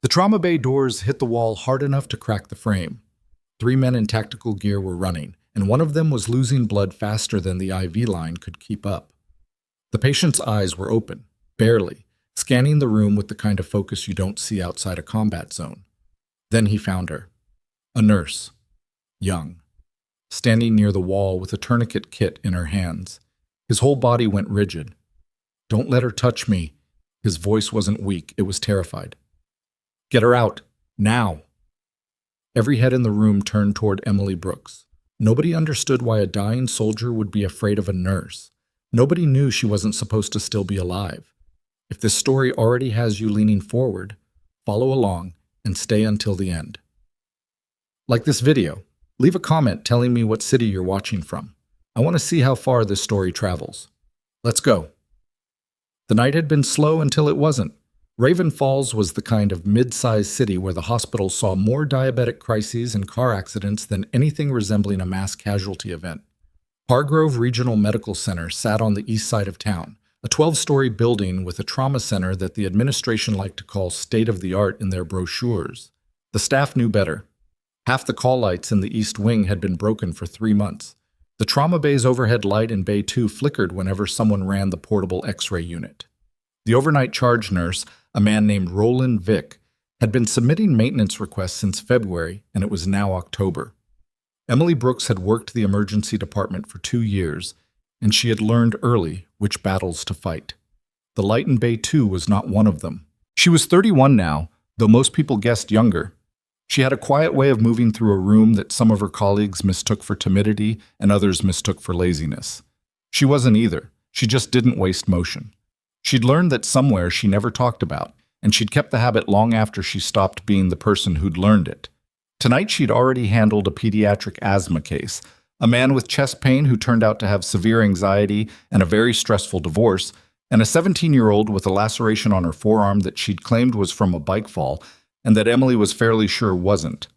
The trauma bay doors hit the wall hard enough to crack the frame. 3 men in tactical gear were running, and one of them was losing blood faster than the IV line could keep up. The patient's eyes were open, barely, scanning the room with the kind of focus you don't see outside a combat zone. Then he found her. A nurse. Young. Standing near the wall with a tourniquet kit in her hands. His whole body went rigid. "Don't let her touch me." His voice wasn't weak, it was terrified. "Get her out. Now." Every head in the room turned toward Emily Brooks. Nobody understood why a dying soldier would be afraid of a nurse. Nobody knew she wasn't supposed to still be alive. If this story already has you leaning forward, follow along and stay until the end. Like this video, leave a comment telling me what city you're watching from. I want to see how far this story travels. Let's go. The night had been slow until it wasn't. Raven Falls was the kind of mid-sized city where the hospital saw more diabetic crises and car accidents than anything resembling a mass casualty event. Hargrove Regional Medical Center sat on the east side of town, a 12-story building with a trauma center that the administration liked to call state-of-the-art in their brochures. The staff knew better. Half the call lights in the east wing had been broken for 3 months. The trauma bay's overhead light in Bay 2 flickered whenever someone ran the portable X-ray unit. The overnight charge nurse, a man named Roland Vick, had been submitting maintenance requests since February, and it was now October. Emily Brooks had worked the emergency department for 2 years, and she had learned early which battles to fight. The light in Bay 2 was not one of them. She was 31 now, though most people guessed younger. She had a quiet way of moving through a room that some of her colleagues mistook for timidity and others mistook for laziness. She wasn't either. She just didn't waste motion. She'd learned that somewhere she never talked about, and she'd kept the habit long after she stopped being the person who'd learned it. Tonight she'd already handled a pediatric asthma case, a man with chest pain who turned out to have severe anxiety and a very stressful divorce, and a 17-year-old with a laceration on her forearm that she'd claimed was from a bike fall, and that Emily was fairly sure wasn't.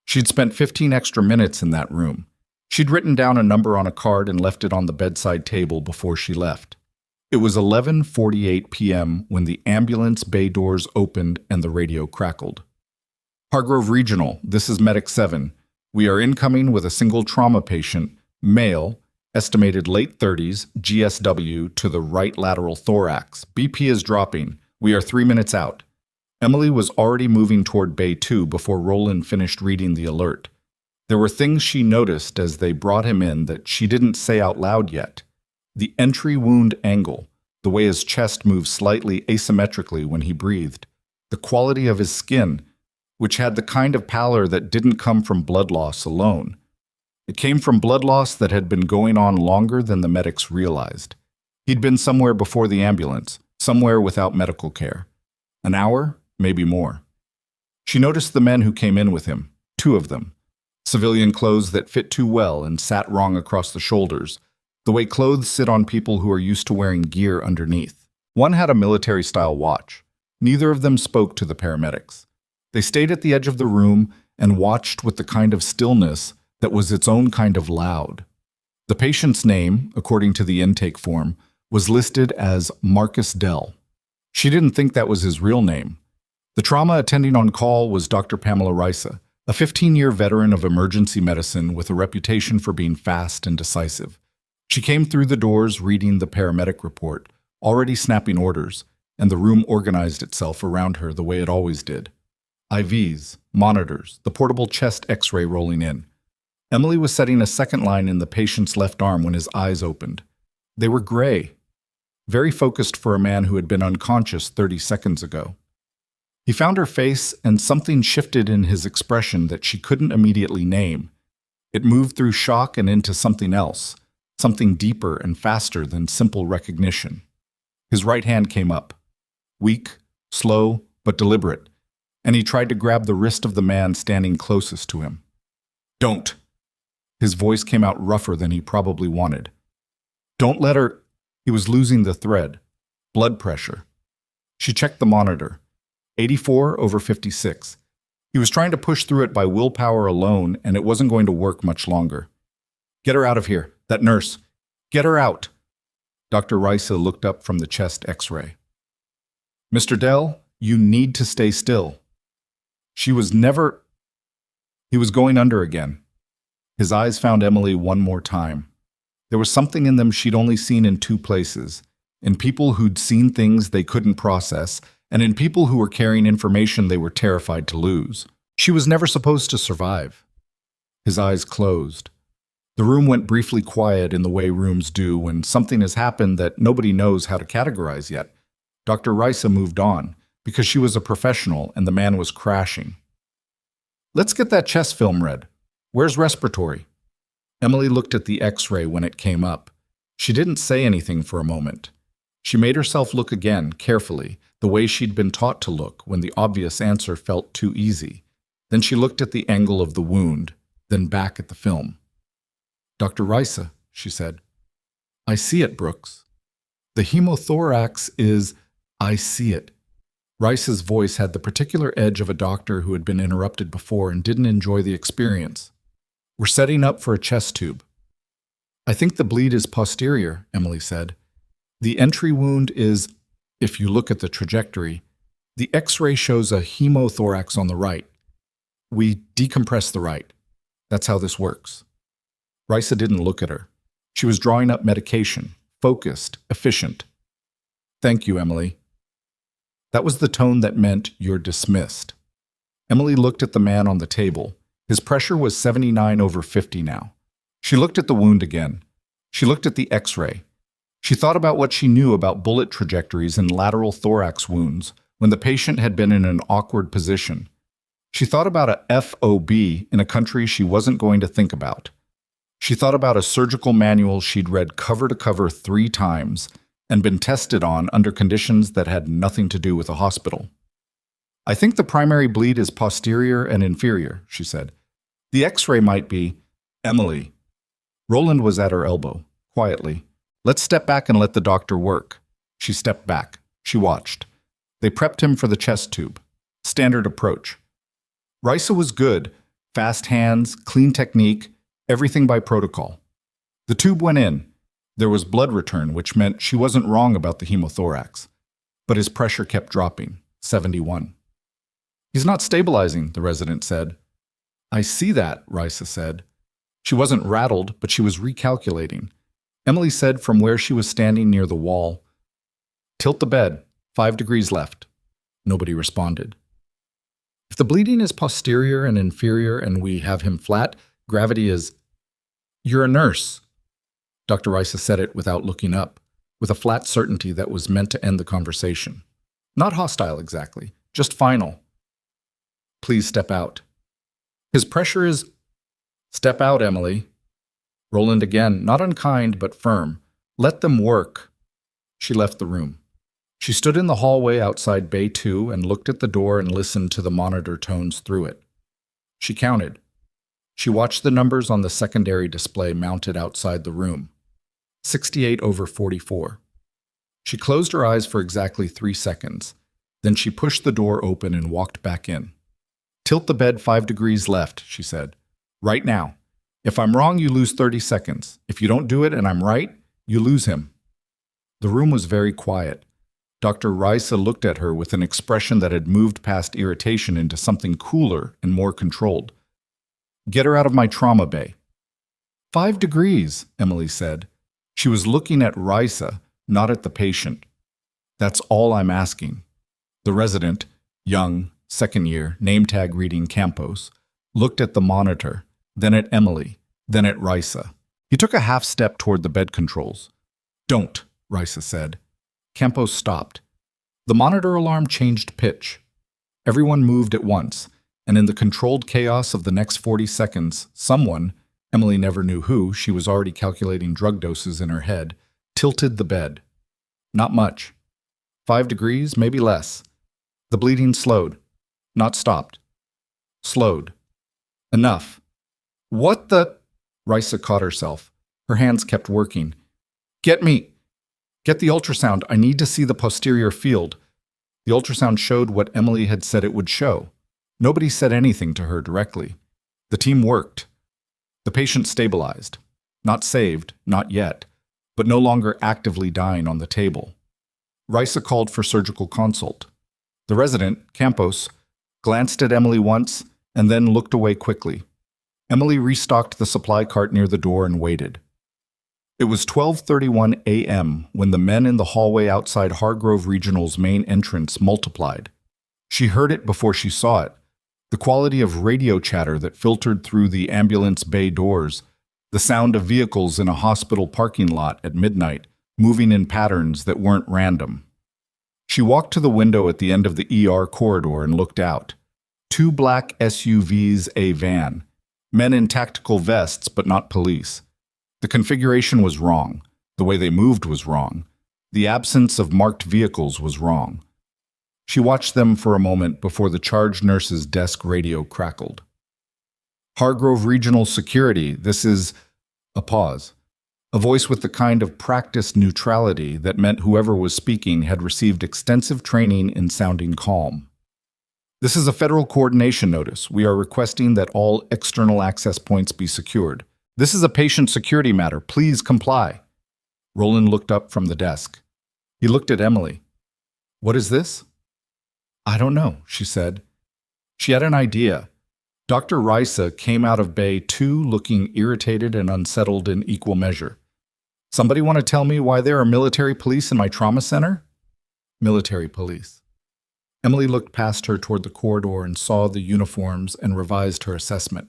She'd spent 15 extra minutes in that room. She'd written down a number on a card and left it on the bedside table before she left. It was 11:48 p.m. when the ambulance bay doors opened and the radio crackled. "Hargrove Regional, this is Medic 7. We are incoming with a single trauma patient, male, estimated late 30s, GSW to the right lateral thorax. BP is dropping. We are 3 minutes out." Emily was already moving toward Bay 2 before Roland finished reading the alert. There were things she noticed as they brought him in that she didn't say out loud yet. The entry wound angle, the way his chest moved slightly asymmetrically when he breathed, the quality of his skin, which had the kind of pallor that didn't come from blood loss alone. It came from blood loss that had been going on longer than the medics realized. He'd been somewhere before the ambulance, somewhere without medical care. An hour, maybe more. She noticed the men who came in with him, 2 of them. Civilian clothes that fit too well and sat wrong across the shoulders, the way clothes sit on people who are used to wearing gear underneath. One had a military-style watch. Neither of them spoke to the paramedics. They stayed at the edge of the room and watched with the kind of stillness that was its own kind of loud. The patient's name, according to the intake form, was listed as Marcus Dell. She didn't think that was his real name. The trauma attending on call was Dr. Pamela Risa, a 15-year veteran of emergency medicine with a reputation for being fast and decisive. She came through the doors reading the paramedic report, already snapping orders, and the room organized itself around her the way it always did. IVs, monitors, the portable chest X-ray rolling in. Emily was setting a second line in the patient's left arm when his eyes opened. They were gray, very focused for a man who had been unconscious 30 seconds ago. He found her face, and something shifted in his expression that she couldn't immediately name. It moved through shock and into something else, something deeper and faster than simple recognition. His right hand came up, weak, slow, but deliberate, and he tried to grab the wrist of the man standing closest to him. "Don't!" His voice came out rougher than he probably wanted. "Don't let her—" He was losing the thread. Blood pressure. She checked the monitor. 84/56. He was trying to push through it by willpower alone, and it wasn't going to work much longer. "Get her out of here. That nurse. Get her out." Dr. Risa looked up from the chest X-ray. "Mr. Dell, you need to stay still." She was never... He was going under again. His eyes found Emily one more time. There was something in them she'd only seen in two places, in people who'd seen things they couldn't process, and in people who were carrying information they were terrified to lose. She was never supposed to survive. His eyes closed. The room went briefly quiet in the way rooms do when something has happened that nobody knows how to categorize yet. Dr. Risa moved on, because she was a professional and the man was crashing. "Let's get that chest film read. Where's respiratory?" Emily looked at the X-ray when it came up. She didn't say anything for a moment. She made herself look again, carefully, the way she'd been taught to look when the obvious answer felt too easy. Then she looked at the angle of the wound, then back at the film. "Dr. Risa," she said. "I see it, Brooks. The hemothorax is... I see it." Rice's voice had the particular edge of a doctor who had been interrupted before and didn't enjoy the experience. "We're setting up for a chest tube." "I think the bleed is posterior," Emily said. "The entry wound is, if you look at the trajectory, the X-ray shows a hemothorax on the right. We decompress the right. That's how this works." Risa didn't look at her. She was drawing up medication, focused, efficient. "Thank you, Emily." That was the tone that meant you're dismissed. Emily looked at the man on the table. His pressure was 79/50 now. She looked at the wound again. She looked at the X-ray. She thought about what she knew about bullet trajectories in lateral thorax wounds when the patient had been in an awkward position. She thought about a FOB in a country she wasn't going to think about. She thought about a surgical manual she'd read cover to cover 3 times and been tested on under conditions that had nothing to do with a hospital. "I think the primary bleed is posterior and inferior," she said. "The X-ray might be..." "Emily." Roland was at her elbow, quietly. "Let's step back and let the doctor work." She stepped back. She watched. They prepped him for the chest tube. Standard approach. Risa was good. Fast hands, clean technique, everything by protocol. The tube went in. There was blood return, which meant she wasn't wrong about the hemothorax. But his pressure kept dropping, 71. "He's not stabilizing," the resident said. "I see that," Risa said. She wasn't rattled, but she was recalculating. Emily said from where she was standing near the wall, "Tilt the bed, 5 degrees left." Nobody responded. "If the bleeding is posterior and inferior and we have him flat, gravity is..." "You're a nurse." Dr. Risa said it without looking up, with a flat certainty that was meant to end the conversation. Not hostile exactly, just final. "Please step out." "His pressure is..." "Step out, Emily." Roland again, not unkind but firm. "Let them work." She left the room. She stood in the hallway outside Bay 2 and looked at the door and listened to the monitor tones through it. She counted. She watched the numbers on the secondary display mounted outside the room. 68/44. She closed her eyes for exactly 3 seconds. Then she pushed the door open and walked back in. "Tilt the bed 5 degrees left," she said. "Right now. If I'm wrong, you lose 30 seconds. If you don't do it and I'm right, you lose him." The room was very quiet. Dr. Risa looked at her with an expression that had moved past irritation into something cooler and more controlled. "Get her out of my trauma bay." 5 degrees, Emily said. She was looking at Risa, not at the patient. "That's all I'm asking." The resident, young, second year, name tag reading Campos, looked at the monitor, then at Emily, then at Risa. He took a half step toward the bed controls. "Don't," Risa said. Campos stopped. The monitor alarm changed pitch. Everyone moved at once, and in the controlled chaos of the next 40 seconds, someone, Emily never knew who, she was already calculating drug doses in her head, tilted the bed. Not much. 5 degrees, maybe less. The bleeding slowed. Not stopped. Slowed. Enough. "What the..." Risa caught herself. Her hands kept working. Get the ultrasound. I need to see the posterior field." The ultrasound showed what Emily had said it would show. Nobody said anything to her directly. The team worked. The patient stabilized. Not saved, not yet, but no longer actively dying on the table. Risa called for surgical consult. The resident, Campos, glanced at Emily once, and then looked away quickly. Emily restocked the supply cart near the door and waited. It was 12:31 a.m. when the men in the hallway outside Hargrove Regional's main entrance multiplied. She heard it before she saw it. The quality of radio chatter that filtered through the ambulance bay doors, the sound of vehicles in a hospital parking lot at midnight, moving in patterns that weren't random. She walked to the window at the end of the ER corridor and looked out. 2 black SUVs, a van. Men in tactical vests, but not police. The configuration was wrong. The way they moved was wrong. The absence of marked vehicles was wrong. She watched them for a moment before the charge nurse's desk radio crackled. Hargrove Regional Security, this is... A pause. A voice with the kind of practiced neutrality that meant whoever was speaking had received extensive training in sounding calm. This is a federal coordination notice. We are requesting that all external access points be secured. This is a patient security matter. Please comply. Roland looked up from the desk. He looked at Emily. What is this? I don't know, she said. She had an idea. Dr. Risa came out of Bay 2 looking irritated and unsettled in equal measure. Somebody want to tell me why there are military police in my trauma center? Military police. Emily looked past her toward the corridor and saw the uniforms and revised her assessment.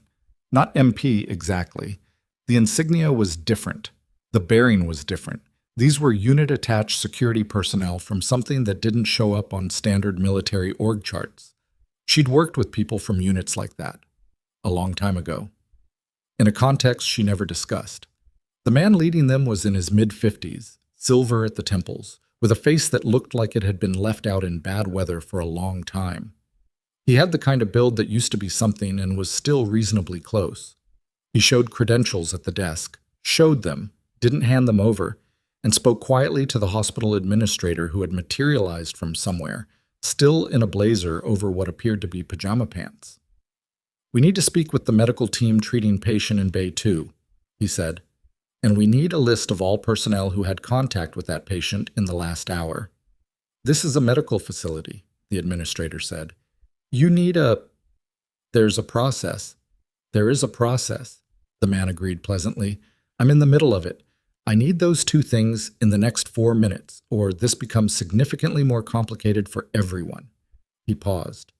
Not MP exactly. The insignia was different. The bearing was different. These were unit-attached security personnel from something that didn't show up on standard military org charts. She'd worked with people from units like that. A long time ago. In a context she never discussed. The man leading them was in his mid-50s, silver at the temples, with a face that looked like it had been left out in bad weather for a long time. He had the kind of build that used to be something and was still reasonably close. He showed credentials at the desk, showed them, didn't hand them over, and spoke quietly to the hospital administrator who had materialized from somewhere, still in a blazer over what appeared to be pajama pants. We need to speak with the medical team treating patient in Bay 2, he said, and we need a list of all personnel who had contact with that patient in the last hour. This is a medical facility, the administrator said. You need a... There's a process. There is a process, the man agreed pleasantly. I'm in the middle of it. I need those 2 things in the next 4 minutes, or this becomes significantly more complicated for everyone. He paused.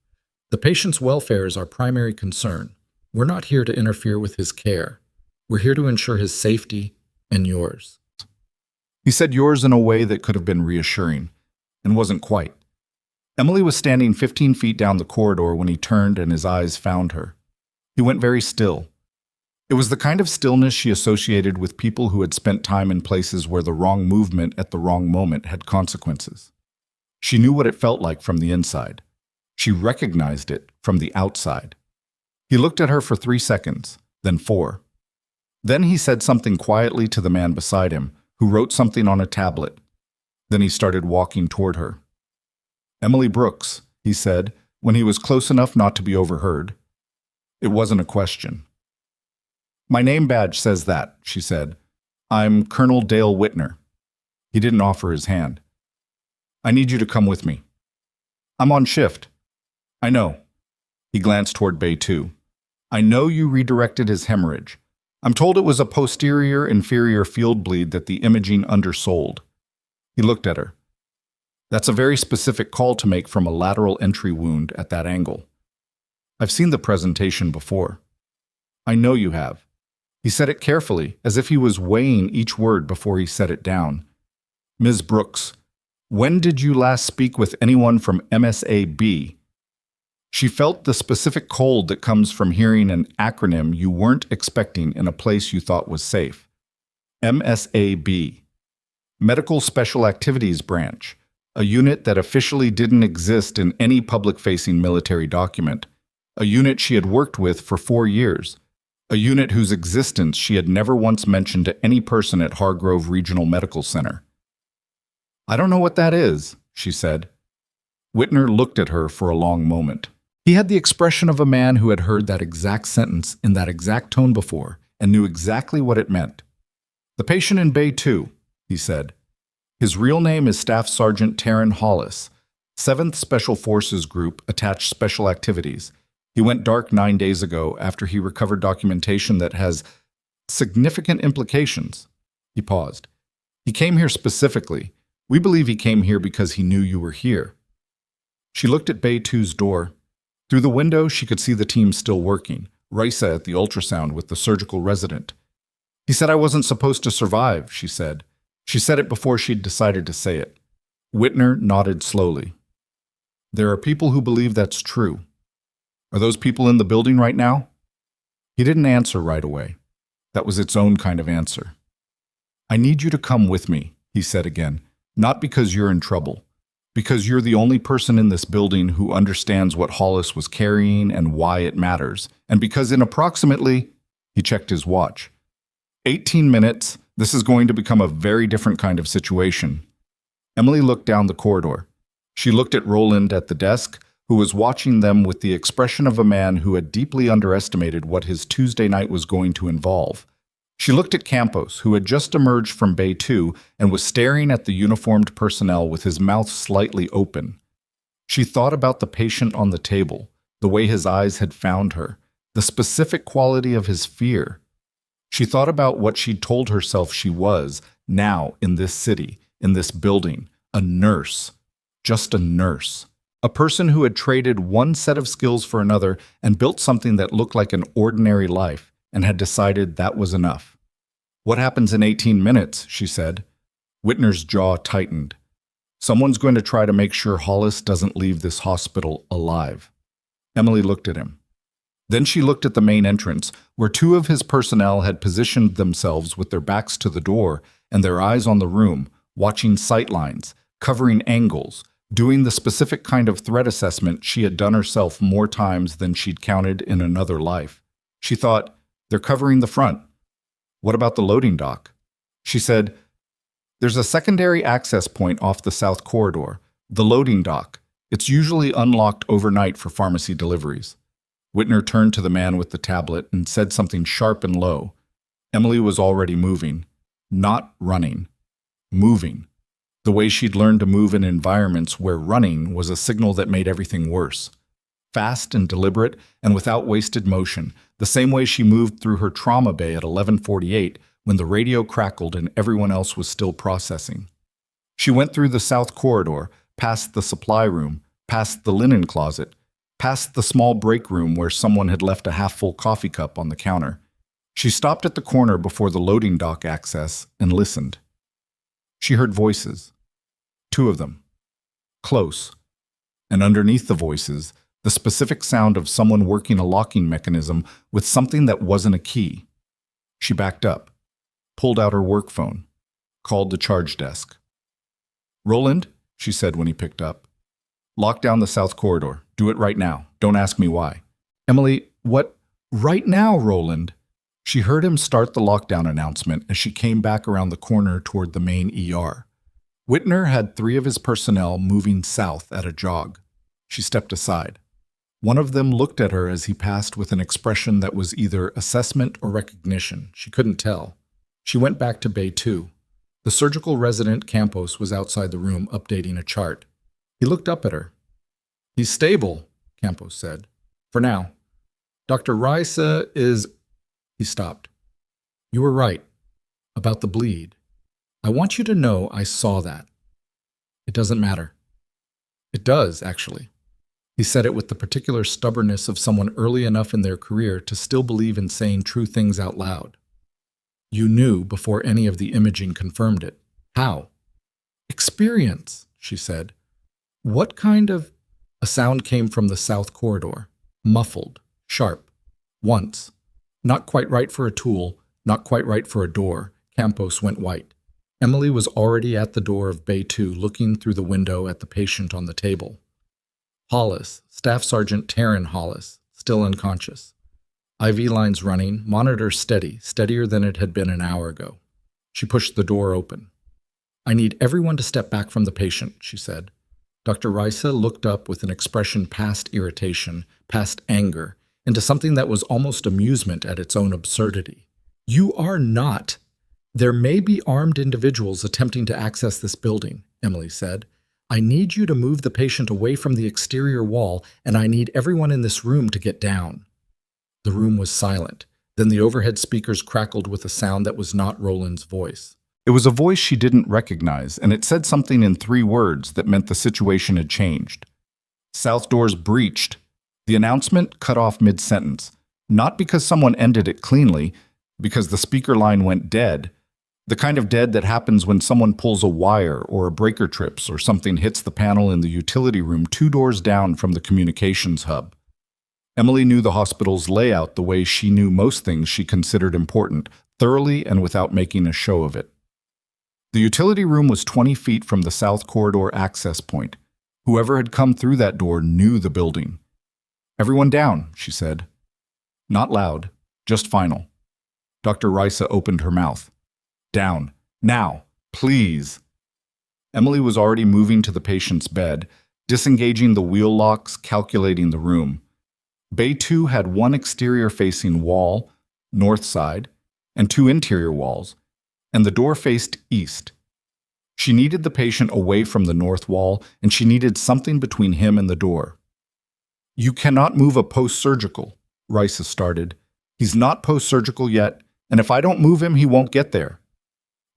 The patient's welfare is our primary concern. We're not here to interfere with his care. We're here to ensure his safety and yours. He said yours in a way that could have been reassuring, and wasn't quite. Emily was standing 15 feet down the corridor when he turned and his eyes found her. He went very still. It was the kind of stillness she associated with people who had spent time in places where the wrong movement at the wrong moment had consequences. She knew what it felt like from the inside. She recognized it from the outside. He looked at her for 3 seconds, then 4. Then he said something quietly to the man beside him, who wrote something on a tablet. Then he started walking toward her. Emily Brooks, he said, when he was close enough not to be overheard. It wasn't a question. My name badge says that, she said. I'm Colonel Dale Whitner. He didn't offer his hand. I need you to come with me. I'm on shift. I know. He glanced toward Bay 2. I know you redirected his hemorrhage. I'm told it was a posterior inferior field bleed that the imaging undersold. He looked at her. That's a very specific call to make from a lateral entry wound at that angle. I've seen the presentation before. I know you have. He said it carefully, as if he was weighing each word before he set it down. Ms. Brooks, when did you last speak with anyone from MSAB? She felt the specific cold that comes from hearing an acronym you weren't expecting in a place you thought was safe. MSAB. Medical Special Activities Branch, a unit that officially didn't exist in any public-facing military document, a unit she had worked with for 4 years, a unit whose existence she had never once mentioned to any person at Hargrove Regional Medical Center. I don't know what that is, she said. Whitner looked at her for a long moment. He had the expression of a man who had heard that exact sentence in that exact tone before and knew exactly what it meant. The patient in Bay 2, he said. His real name is Staff Sergeant Taryn Hollis. 7th Special Forces Group attached special activities. He went dark 9 days ago after he recovered documentation that has significant implications. He paused. He came here specifically. We believe he came here because he knew you were here. She looked at Bay 2's door. Through the window, she could see the team still working, Risa at the ultrasound with the surgical resident. He said I wasn't supposed to survive, she said. She said it before she'd decided to say it. Whitner nodded slowly. There are people who believe that's true. Are those people in the building right now? He didn't answer right away. That was its own kind of answer. I need you to come with me, he said again, not because you're in trouble, because you're the only person in this building who understands what Hollis was carrying and why it matters, and because in approximately, he checked his watch, 18 minutes, this is going to become a very different kind of situation. Emily looked down the corridor. She looked at Roland at the desk, who was watching them with the expression of a man who had deeply underestimated what his Tuesday night was going to involve. She looked at Campos, who had just emerged from Bay 2 and was staring at the uniformed personnel with his mouth slightly open. She thought about the patient on the table, the way his eyes had found her, the specific quality of his fear. She thought about what she'd told herself she was, now in this city, in this building, a nurse, just a nurse. A person who had traded one set of skills for another and built something that looked like an ordinary life and had decided that was enough. What happens in 18 minutes, she said. Whitner's jaw tightened. Someone's going to try to make sure Hollis doesn't leave this hospital alive. Emily looked at him. Then she looked at the main entrance, where 2 of his personnel had positioned themselves with their backs to the door and their eyes on the room, watching sightlines, covering angles, doing the specific kind of threat assessment she had done herself more times than she'd counted in another life. She thought, they're covering the front. What about the loading dock? She said, there's a secondary access point off the south corridor, the loading dock. It's usually unlocked overnight for pharmacy deliveries. Whitner turned to the man with the tablet and said something sharp and low. Emily was already moving. Not running. Moving. The way she'd learned to move in environments where running was a signal that made everything worse. Fast and deliberate and without wasted motion, the same way she moved through her trauma bay at 11:48 when the radio crackled and everyone else was still processing. She went through the south corridor, past the supply room, past the linen closet, past the small break room where someone had left a half-full coffee cup on the counter. She stopped at the corner before the loading dock access and listened. She heard voices. 2 of them. Close. And underneath the voices, the specific sound of someone working a locking mechanism with something that wasn't a key. She backed up, pulled out her work phone, called the charge desk. Roland, she said when he picked up. Lock down the south corridor. Do it right now. Don't ask me why. Emily, what? Right now, Roland? She heard him start the lockdown announcement as she came back around the corner toward the main ER. Whitner had 3 of his personnel moving south at a jog. She stepped aside. One of them looked at her as he passed with an expression that was either assessment or recognition. She couldn't tell. She went back to Bay 2. The surgical resident Campos was outside the room updating a chart. He looked up at her. He's stable, Campos said. For now. Dr. Risa is... He stopped. You were right. About the bleed. I want you to know I saw that. It doesn't matter. It does, actually. He said it with the particular stubbornness of someone early enough in their career to still believe in saying true things out loud. You knew before any of the imaging confirmed it. How? Experience, she said. What kind of... A sound came from the south corridor. Muffled. Sharp. Once. Not quite right for a tool, not quite right for a door. Campos went white. Emily was already at the door of Bay 2 looking through the window at the patient on the table. Hollis, Staff Sergeant Taryn Hollis, still unconscious. IV lines running, monitor steady, steadier than it had been an hour ago. She pushed the door open. I need everyone to step back from the patient, she said. Dr. Risa looked up with an expression past irritation, past anger, into something that was almost amusement at its own absurdity. You are not. There may be armed individuals attempting to access this building, Emily said. I need you to move the patient away from the exterior wall, and I need everyone in this room to get down." The room was silent. Then the overhead speakers crackled with a sound that was not Roland's voice. It was a voice she didn't recognize, and it said something in 3 words that meant the situation had changed. "South doors breached." The announcement cut off mid-sentence, not because someone ended it cleanly, because the speaker line went dead, the kind of dead that happens when someone pulls a wire or a breaker trips or something hits the panel in the utility room 2 doors down from the communications hub. Emily knew the hospital's layout the way she knew most things she considered important, thoroughly and without making a show of it. The utility room was 20 feet from the south corridor access point. Whoever had come through that door knew the building. "Everyone down," she said. Not loud, just final. Dr. Risa opened her mouth. "Down. Now. Please." Emily was already moving to the patient's bed, disengaging the wheel locks, calculating the room. Bay 2 had 1 exterior-facing wall, north side, and 2 interior walls, and the door faced east. She needed the patient away from the north wall, and she needed something between him and the door. "You cannot move a post-surgical," Risa started. "He's not post-surgical yet, and if I don't move him, he won't get there."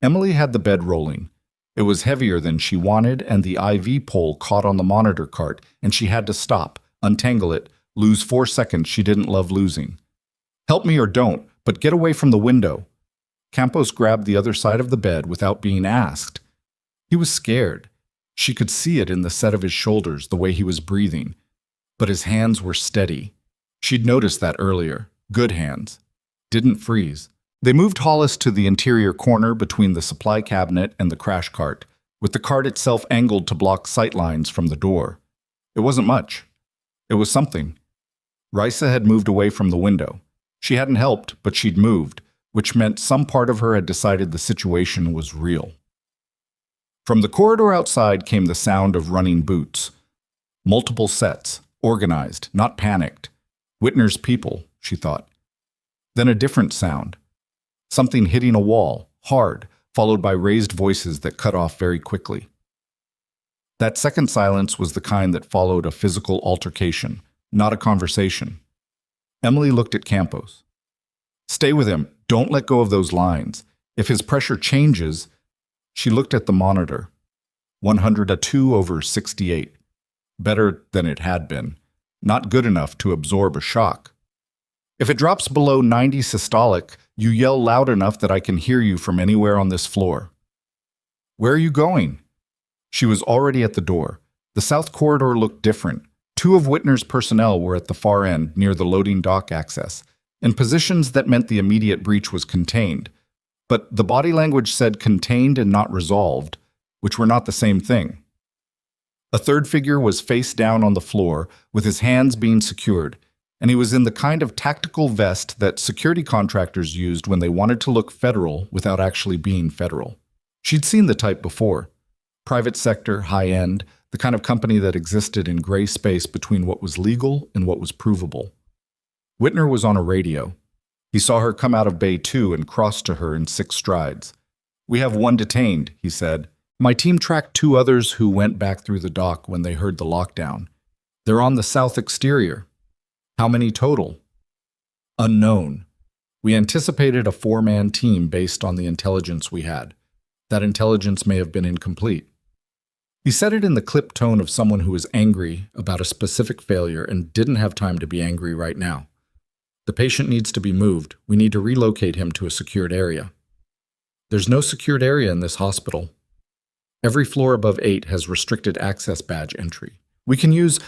Emily had the bed rolling. It was heavier than she wanted, and the IV pole caught on the monitor cart, and she had to stop, untangle it, lose 4 seconds she didn't love losing. "Help me or don't, but get away from the window." Campos grabbed the other side of the bed without being asked. He was scared. She could see it in the set of his shoulders, the way he was breathing. But his hands were steady. She'd noticed that earlier. Good hands. Didn't freeze. They moved Hollis to the interior corner between the supply cabinet and the crash cart, with the cart itself angled to block sight lines from the door. It wasn't much. It was something. Risa had moved away from the window. She hadn't helped, but she'd moved, which meant some part of her had decided the situation was real. From the corridor outside came the sound of running boots. Multiple sets, organized, not panicked. Whitner's people, she thought. Then a different sound. Something hitting a wall, hard, followed by raised voices that cut off very quickly. That second silence was the kind that followed a physical altercation, not a conversation. Emily looked at Campos. "Stay with him. Don't let go of those lines. If his pressure changes..." She looked at the monitor. 102/68. Better than it had been. Not good enough to absorb a shock. "If it drops below 90 systolic, you yell loud enough that I can hear you from anywhere on this floor." "Where are you going?" She was already at the door. The south corridor looked different. 2 of Whitner's personnel were at the far end, near the loading dock access, in positions that meant the immediate breach was contained. But the body language said contained and not resolved, which were not the same thing. A third figure was face down on the floor, with his hands being secured, and he was in the kind of tactical vest that security contractors used when they wanted to look federal without actually being federal. She'd seen the type before. Private sector, high-end, the kind of company that existed in gray space between what was legal and what was provable. Whitner was on a radio. He saw her come out of Bay 2 and cross to her in 6 strides. "We have 1 detained," he said. "My team tracked 2 others who went back through the dock when they heard the lockdown. They're on the south exterior." "How many total?" "Unknown. We anticipated a 4-man team based on the intelligence we had. That intelligence may have been incomplete." He said it in the clipped tone of someone who was angry about a specific failure and didn't have time to be angry right now. "The patient needs to be moved. We need to relocate him to a secured area." "There's no secured area in this hospital. Every floor above 8 has restricted access badge entry. We can use...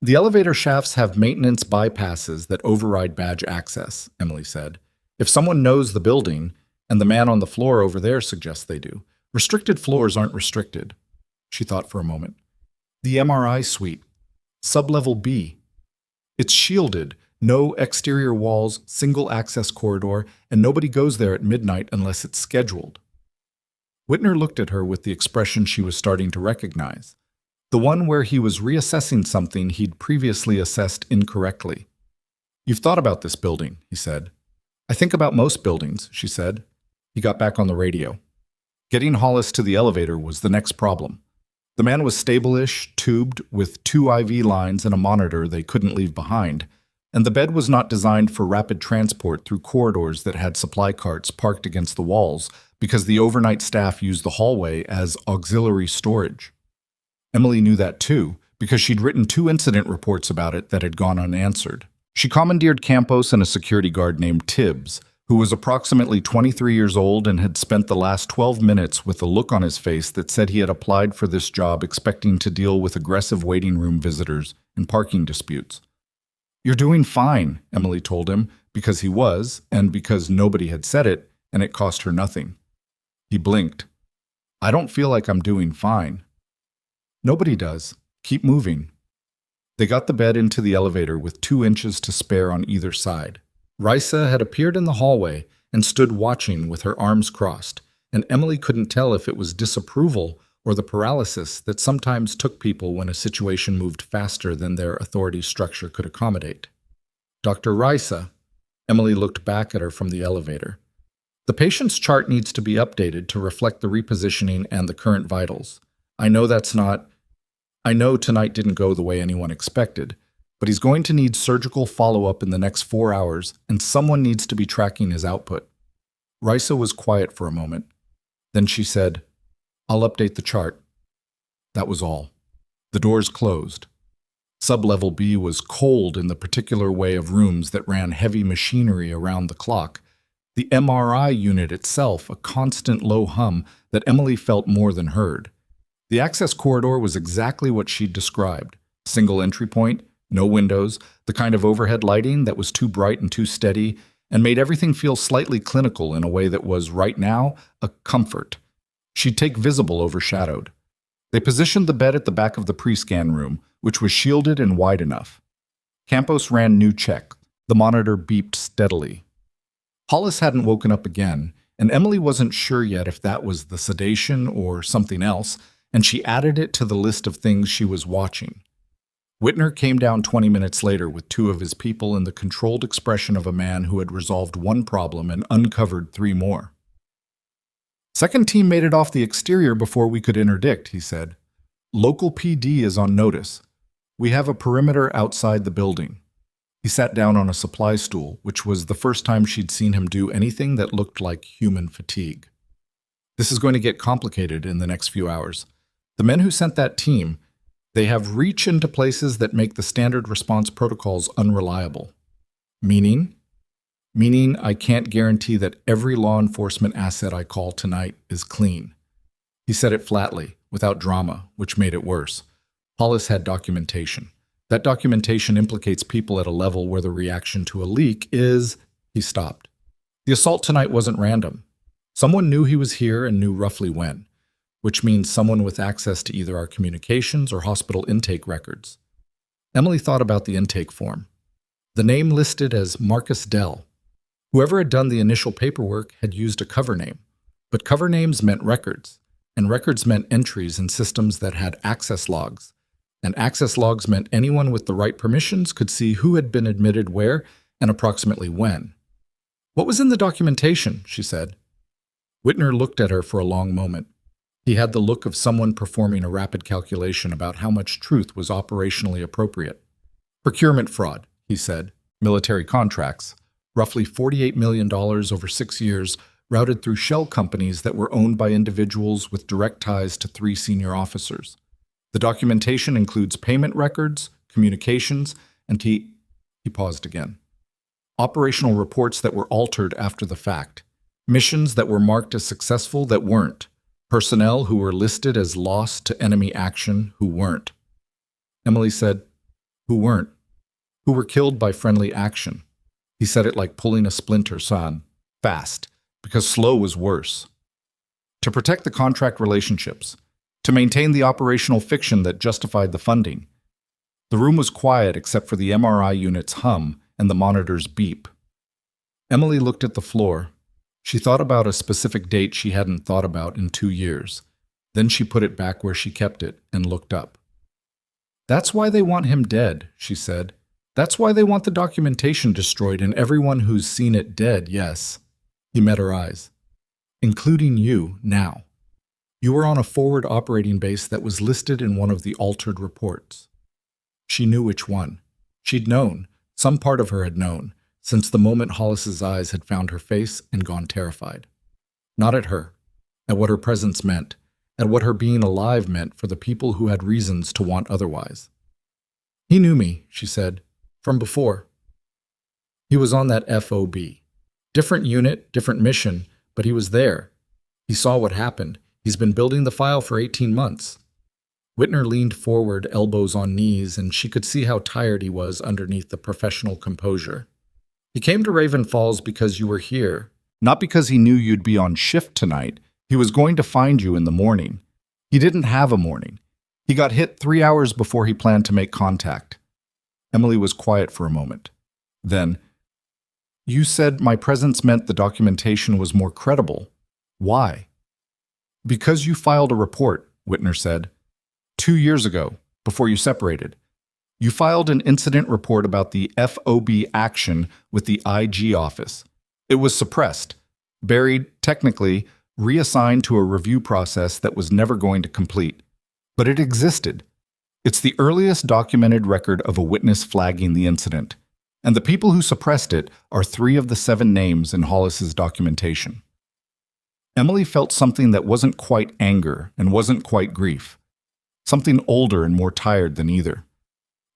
The elevator shafts have maintenance bypasses that override badge access," Emily said. "If someone knows the building, and the man on the floor over there suggests they do, restricted floors aren't restricted." She thought for a moment. "The MRI suite. Sublevel B. It's shielded. No exterior walls, single access corridor, and nobody goes there at midnight unless it's scheduled." Whitner looked at her with the expression she was starting to recognize. The one where he was reassessing something he'd previously assessed incorrectly. "You've thought about this building," he said. "I think about most buildings," she said. He got back on the radio. Getting Hollis to the elevator was the next problem. The man was stable-ish, tubed, with 2 IV lines and a monitor they couldn't leave behind, and the bed was not designed for rapid transport through corridors that had supply carts parked against the walls because the overnight staff used the hallway as auxiliary storage. Emily knew that too, because she'd written 2 incident reports about it that had gone unanswered. She commandeered Campos and a security guard named Tibbs, who was approximately 23 years old and had spent the last 12 minutes with a look on his face that said he had applied for this job expecting to deal with aggressive waiting room visitors and parking disputes. "You're doing fine," Emily told him, because he was, and because nobody had said it, and it cost her nothing. He blinked. "I don't feel like I'm doing fine." "Nobody does. Keep moving." They got the bed into the elevator with 2 inches to spare on either side. Risa had appeared in the hallway and stood watching with her arms crossed, and Emily couldn't tell if it was disapproval or the paralysis that sometimes took people when a situation moved faster than their authority structure could accommodate. "Dr. Risa," Emily looked back at her from the elevator. "The patient's chart needs to be updated to reflect the repositioning and the current vitals. I know tonight didn't go the way anyone expected, but he's going to need surgical follow-up in the next 4 hours, and someone needs to be tracking his output." Risa was quiet for a moment. Then she said, "I'll update the chart." That was all. The doors closed. Sublevel B was cold in the particular way of rooms that ran heavy machinery around the clock. The MRI unit itself, a constant low hum that Emily felt more than heard. The access corridor was exactly what she'd described. Single entry point, no windows, the kind of overhead lighting that was too bright and too steady, and made everything feel slightly clinical in a way that was, right now, a comfort. She'd take visible overshadowed. They positioned the bed at the back of the pre-scan room, which was shielded and wide enough. Campos ran new check. The monitor beeped steadily. Hollis hadn't woken up again, and Emily wasn't sure yet if that was the sedation or something else, and she added it to the list of things she was watching. Whitner came down 20 minutes later with 2 of his people and the controlled expression of a man who had resolved 1 problem and uncovered 3 more. "Second team made it off the exterior before we could interdict," he said. "Local PD is on notice. We have a perimeter outside the building." He sat down on a supply stool, which was the first time she'd seen him do anything that looked like human fatigue. "This is going to get complicated in the next few hours. The men who sent that team, they have reach into places that make the standard response protocols unreliable." Meaning? "Meaning I can't guarantee that every law enforcement asset I call tonight is clean." He said it flatly, without drama, which made it worse. Hollis had documentation. That documentation implicates people at a level where the reaction to a leak is... He stopped. The assault tonight wasn't random. Someone knew he was here and knew roughly when, which means someone with access to either our communications or hospital intake records. Emily thought about the intake form. The name listed as Marcus Dell. Whoever had done the initial paperwork had used a cover name, but cover names meant records, and records meant entries in systems that had access logs, and access logs meant anyone with the right permissions could see who had been admitted where and approximately when. "What was in the documentation?" she said. Whitner looked at her for a long moment. He had the look of someone performing a rapid calculation about how much truth was operationally appropriate. "Procurement fraud," he said. "Military contracts. Roughly $48 million over 6 years, routed through shell companies that were owned by individuals with direct ties to 3 senior officers. The documentation includes payment records, communications, and he paused again. Operational reports that were altered after the fact. Missions that were marked as successful that weren't. Personnel who were listed as lost to enemy action who weren't." Emily said, "Who weren't?" "Who were killed by friendly action." He said it like pulling a splinter son. Fast, because slow was worse. "To protect the contract relationships. To maintain the operational fiction that justified the funding." The room was quiet except for the MRI unit's hum and the monitor's beep. Emily looked at the floor. She thought about a specific date she hadn't thought about in 2 years. Then she put it back where she kept it and looked up. "That's why they want him dead," she said. "That's why they want the documentation destroyed and everyone who's seen it dead, yes." He met her eyes. "Including you, now." You were on a forward operating base that was listed in one of the altered reports. She knew which one. She'd known, some part of her had known, since the moment Hollis's eyes had found her face and gone terrified. Not at her, at what her presence meant, at what her being alive meant for the people who had reasons to want otherwise. He knew me, she said, from before. He was on that FOB. Different unit, different mission, but he was there. He saw what happened. He's been building the file for 18 months. Whitner leaned forward, elbows on knees, and she could see how tired he was underneath the professional composure. He came to Raven Falls because you were here, not because he knew you'd be on shift tonight. He was going to find you in the morning. He didn't have a morning. He got hit 3 hours before he planned to make contact. Emily was quiet for a moment. Then, you said my presence meant the documentation was more credible. Why? Because you filed a report, Whitner said. 2 years ago, before you separated. You filed an incident report about the FOB action with the IG office. It was suppressed, buried, technically, reassigned to a review process that was never going to complete. But it existed. It's the earliest documented record of a witness flagging the incident, and the people who suppressed it are 3 of the 7 names in Hollis's documentation. Emily felt something that wasn't quite anger and wasn't quite grief. Something older and more tired than either.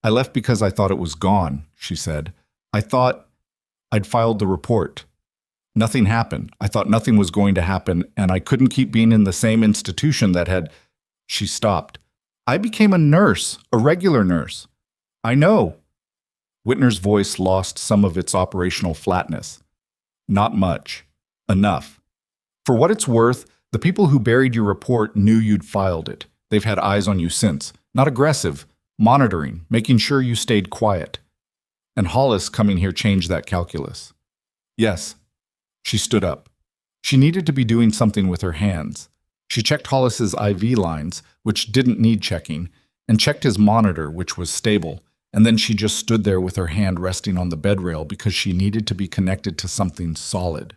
I left because I thought it was gone, she said. I thought I'd filed the report. Nothing happened. I thought nothing was going to happen, and I couldn't keep being in the same institution that had... She stopped. I became a nurse, a regular nurse. I know. Whitner's voice lost some of its operational flatness. Not much. Enough. For what it's worth, the people who buried your report knew you'd filed it. They've had eyes on you since. Not aggressive. Monitoring, making sure you stayed quiet. And Hollis coming here changed that calculus. Yes. She stood up. She needed to be doing something with her hands. She checked Hollis's IV lines, which didn't need checking, and checked his monitor, which was stable, and then she just stood there with her hand resting on the bed rail because she needed to be connected to something solid.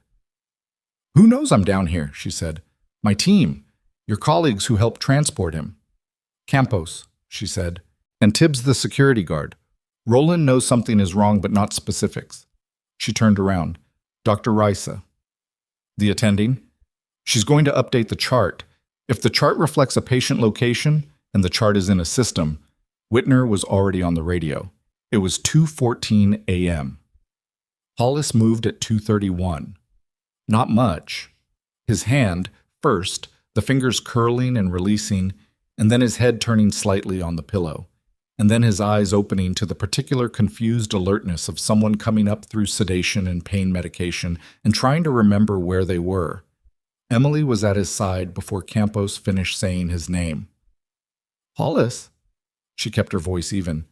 Who knows I'm down here, she said. My team. Your colleagues who helped transport him. Campos, she said. And Tibbs the security guard. Roland knows something is wrong but not specifics. She turned around. Dr. Risa. The attending? She's going to update the chart. If the chart reflects a patient location and the chart is in a system, Whitner was already on the radio. It was 2:14 a.m. Hollis moved at 2:31. Not much. His hand, first, the fingers curling and releasing, and then his head turning slightly on the pillow, and then his eyes opening to the particular confused alertness of someone coming up through sedation and pain medication and trying to remember where they were. Emily was at his side before Campos finished saying his name. Hollis, she kept her voice even.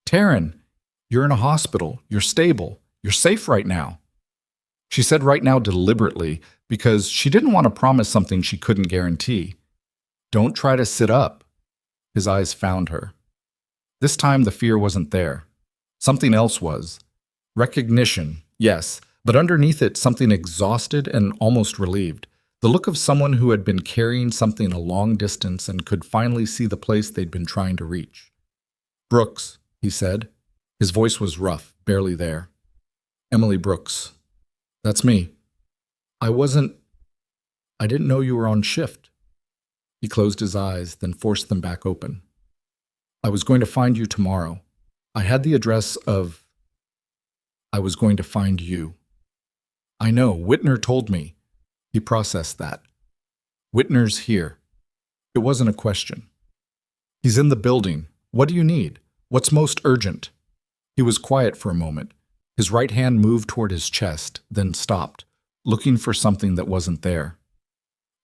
Taryn, you're in a hospital. You're stable. You're safe right now. She said right now deliberately because she didn't want to promise something she couldn't guarantee. Don't try to sit up. His eyes found her. This time the fear wasn't there. Something else was. Recognition, yes, but underneath it something exhausted and almost relieved. The look of someone who had been carrying something a long distance and could finally see the place they'd been trying to reach. Brooks, he said. His voice was rough, barely there. Emily Brooks. That's me. I didn't know you were on shift. He closed his eyes, then forced them back open. I was going to find you tomorrow. I had the address of... I was going to find you. I know, Whitner told me. He processed that. Whitner's here. It wasn't a question. He's in the building. What do you need? What's most urgent? He was quiet for a moment. His right hand moved toward his chest, then stopped, looking for something that wasn't there.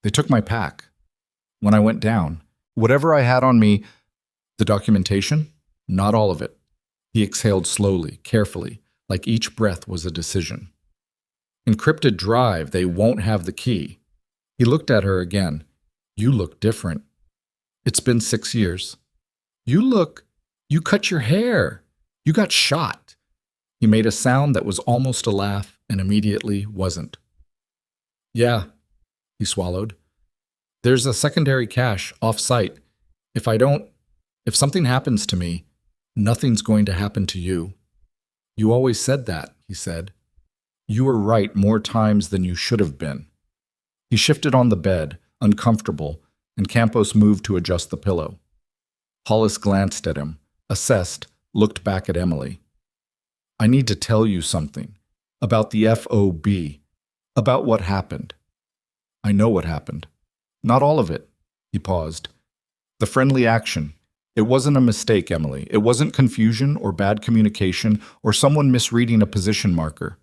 They took my pack. When I went down, whatever I had on me, the documentation, not all of it. He exhaled slowly, carefully, like each breath was a decision. Encrypted drive, they won't have the key. He looked at her again. You look different. It's been 6 years. You cut your hair. You got shot. He made a sound that was almost a laugh and immediately wasn't. Yeah, he swallowed. There's a secondary cache off-site. If something happens to me, nothing's going to happen to you. You always said that, he said. You were right more times than you should have been. He shifted on the bed, uncomfortable, and Campos moved to adjust the pillow. Hollis glanced at him, assessed, looked back at Emily. I need to tell you something. About the FOB. About what happened. I know what happened. Not all of it. He paused. The friendly action. It wasn't a mistake, Emily. It wasn't confusion or bad communication or someone misreading a position marker.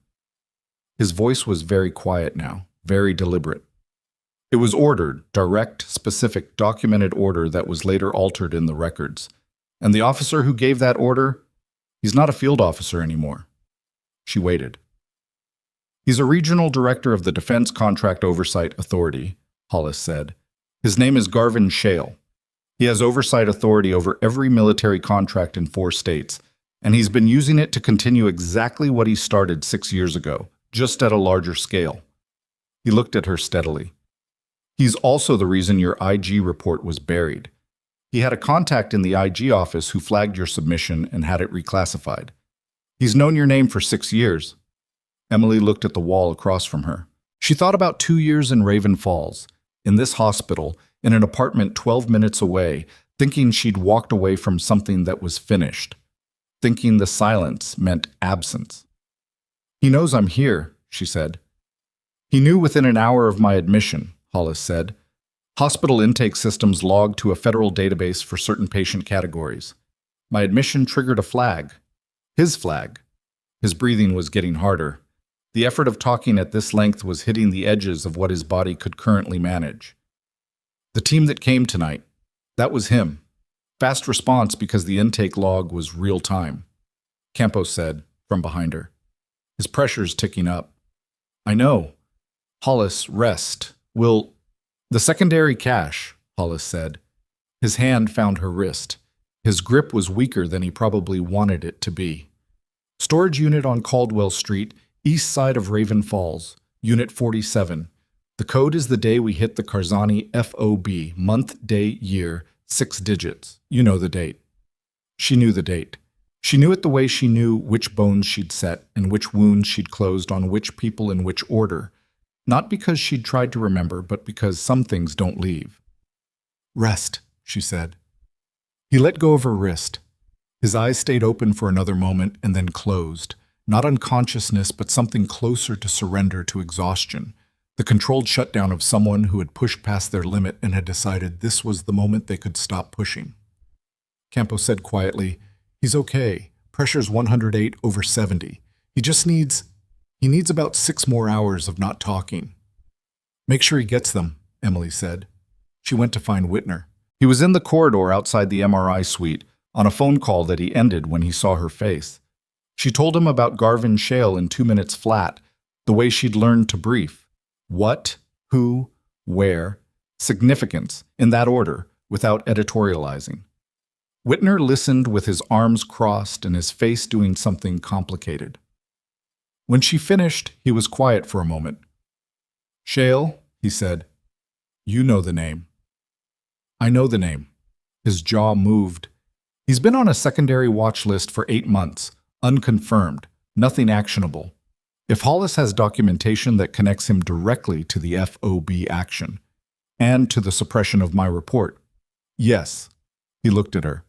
His voice was very quiet now, very deliberate. It was ordered, direct, specific, documented order that was later altered in the records. And the officer who gave that order, he's not a field officer anymore. She waited. He's a regional director of the Defense Contract Oversight Authority, Hollis said. His name is Garvin Shale. He has oversight authority over every military contract in 4 states, and he's been using it to continue exactly what he started 6 years ago, just at a larger scale. He looked at her steadily. He's also the reason your IG report was buried. He had a contact in the IG office who flagged your submission and had it reclassified. He's known your name for 6 years. Emily looked at the wall across from her. She thought about 2 years in Raven Falls, in this hospital, in an apartment 12 minutes away, thinking she'd walked away from something that was finished, thinking the silence meant absence. He knows I'm here, she said. He knew within an hour of my admission, Hollis said. Hospital intake systems logged to a federal database for certain patient categories. My admission triggered a flag. His flag. His breathing was getting harder. The effort of talking at this length was hitting the edges of what his body could currently manage. The team that came tonight, that was him. Fast response because the intake log was real time. Campos said, from behind her. His pressure's ticking up. I know. Hollis, rest. The secondary cache, Hollis said. His hand found her wrist. His grip was weaker than he probably wanted it to be. Storage unit on Caldwell Street, east side of Raven Falls, Unit 47. The code is the day we hit the Karzani FOB, month, day, year, 6 digits. You know the date. She knew the date. She knew it the way she knew which bones she'd set and which wounds she'd closed on which people in which order. Not because she'd tried to remember, but because some things don't leave. Rest, she said. He let go of her wrist. His eyes stayed open for another moment and then closed. Not unconsciousness, but something closer to surrender to exhaustion. The controlled shutdown of someone who had pushed past their limit and had decided this was the moment they could stop pushing. Campos said quietly, He's okay. Pressure's 108/70. He needs about 6 more hours of not talking. Make sure he gets them, Emily said. She went to find Whitner. He was in the corridor outside the MRI suite, on a phone call that he ended when he saw her face. She told him about Garvin Shale in 2 minutes flat, the way she'd learned to brief. What, who, where, significance, in that order, without editorializing. Whitner listened with his arms crossed and his face doing something complicated. When she finished, he was quiet for a moment. Shale, he said, you know the name. I know the name. His jaw moved. He's been on a secondary watch list for 8 months, unconfirmed, nothing actionable. If Hollis has documentation that connects him directly to the FOB action and to the suppression of my report, yes, he looked at her.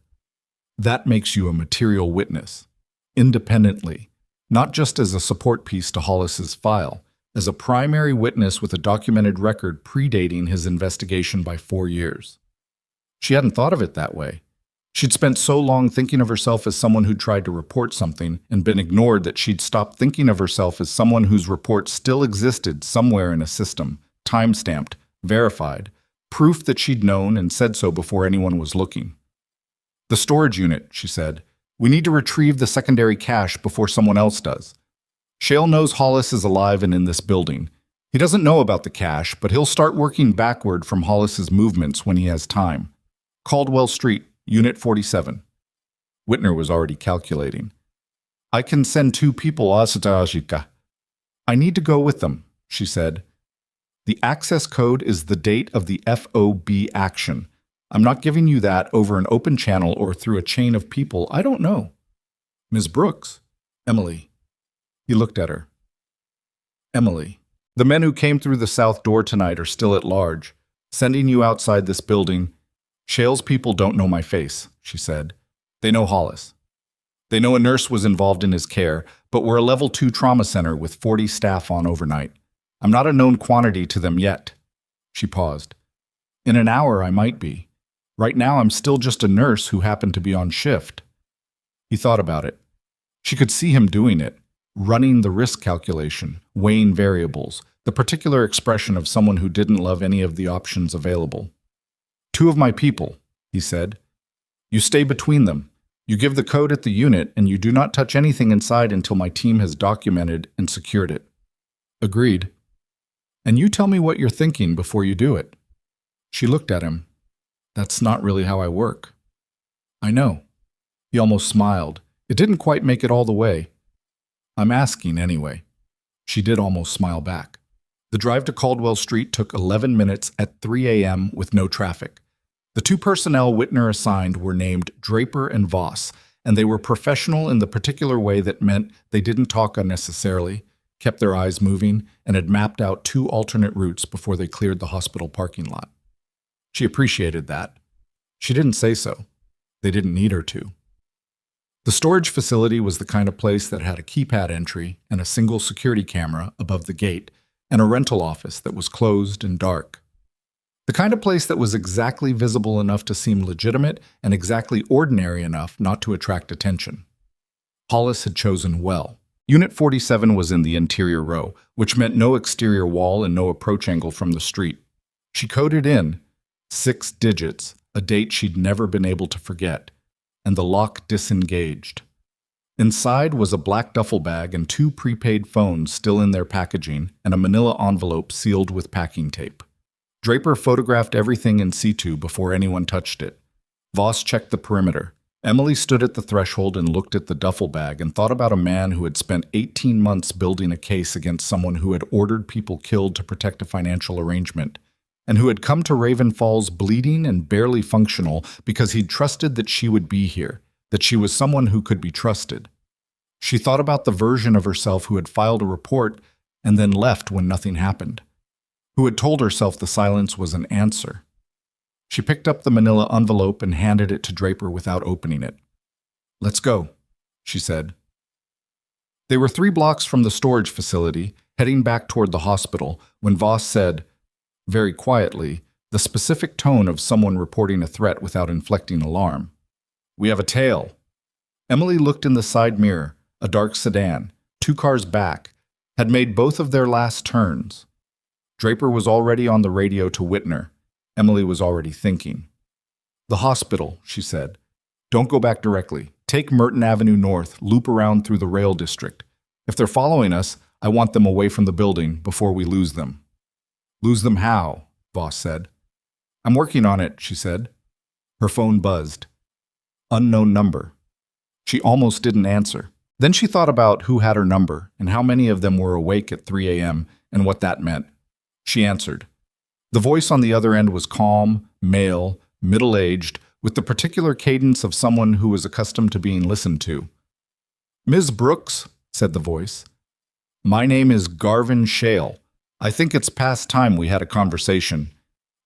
That makes you a material witness, independently, not just as a support piece to Hollis's file, as a primary witness with a documented record predating his investigation by 4 years. She hadn't thought of it that way. She'd spent so long thinking of herself as someone who'd tried to report something and been ignored that she'd stopped thinking of herself as someone whose report still existed somewhere in a system, time-stamped, verified, proof that she'd known and said so before anyone was looking. The storage unit, she said. We need to retrieve the secondary cache before someone else does. Shale knows Hollis is alive and in this building. He doesn't know about the cache, but he'll start working backward from Hollis's movements when he has time. Caldwell Street, Unit 47. Whitner was already calculating. I can send 2 people. I need to go with them, she said. The access code is the date of the FOB action. I'm not giving you that over an open channel or through a chain of people I don't know. Ms. Brooks. Emily. He looked at her. Emily. The men who came through the south door tonight are still at large, sending you outside this building. Shale's people don't know my face, she said. They know Hollis. They know a nurse was involved in his care, but we're a level 2 trauma center with 40 staff on overnight. I'm not a known quantity to them yet. She paused. In an hour, I might be. Right now, I'm still just a nurse who happened to be on shift. He thought about it. She could see him doing it, running the risk calculation, weighing variables, the particular expression of someone who didn't love any of the options available. 2 of my people, he said. You stay between them. You give the code at the unit, and you do not touch anything inside until my team has documented and secured it. Agreed. And you tell me what you're thinking before you do it. She looked at him. That's not really how I work. I know. He almost smiled. It didn't quite make it all the way. I'm asking anyway. She did almost smile back. The drive to Caldwell Street took 11 minutes at 3 a.m. with no traffic. The 2 personnel Whitner assigned were named Draper and Voss, and they were professional in the particular way that meant they didn't talk unnecessarily, kept their eyes moving, and had mapped out 2 alternate routes before they cleared the hospital parking lot. She appreciated that. She didn't say so. They didn't need her to. The storage facility was the kind of place that had a keypad entry and a single security camera above the gate, and a rental office that was closed and dark. The kind of place that was exactly visible enough to seem legitimate and exactly ordinary enough not to attract attention. Hollis had chosen well. Unit 47 was in the interior row, which meant no exterior wall and no approach angle from the street. She coded in 6 digits, a date she'd never been able to forget, and the lock disengaged. Inside was a black duffel bag and 2 prepaid phones still in their packaging and a manila envelope sealed with packing tape. Draper photographed everything in situ before anyone touched it. Voss checked the perimeter. Emily stood at the threshold and looked at the duffel bag and thought about a man who had spent 18 months building a case against someone who had ordered people killed to protect a financial arrangement, and who had come to Raven Falls bleeding and barely functional because he'd trusted that she would be here, that she was someone who could be trusted. She thought about the version of herself who had filed a report and then left when nothing happened, who had told herself the silence was an answer. She picked up the manila envelope and handed it to Draper without opening it. Let's go, she said. They were 3 blocks from the storage facility, heading back toward the hospital, when Voss said, very quietly, the specific tone of someone reporting a threat without inflecting alarm. We have a tail. Emily looked in the side mirror. A dark sedan, 2 cars back, had made both of their last turns. Draper was already on the radio to Whitner. Emily was already thinking. The hospital, she said. Don't go back directly. Take Merton Avenue North, loop around through the rail district. If they're following us, I want them away from the building before we lose them. Lose them how? Voss said. I'm working on it, she said. Her phone buzzed. Unknown number. She almost didn't answer. Then she thought about who had her number and how many of them were awake at 3 a.m. and what that meant. She answered. The voice on the other end was calm, male, middle-aged, with the particular cadence of someone who was accustomed to being listened to. Ms. Brooks, said the voice. My name is Garvin Shale. I think it's past time we had a conversation.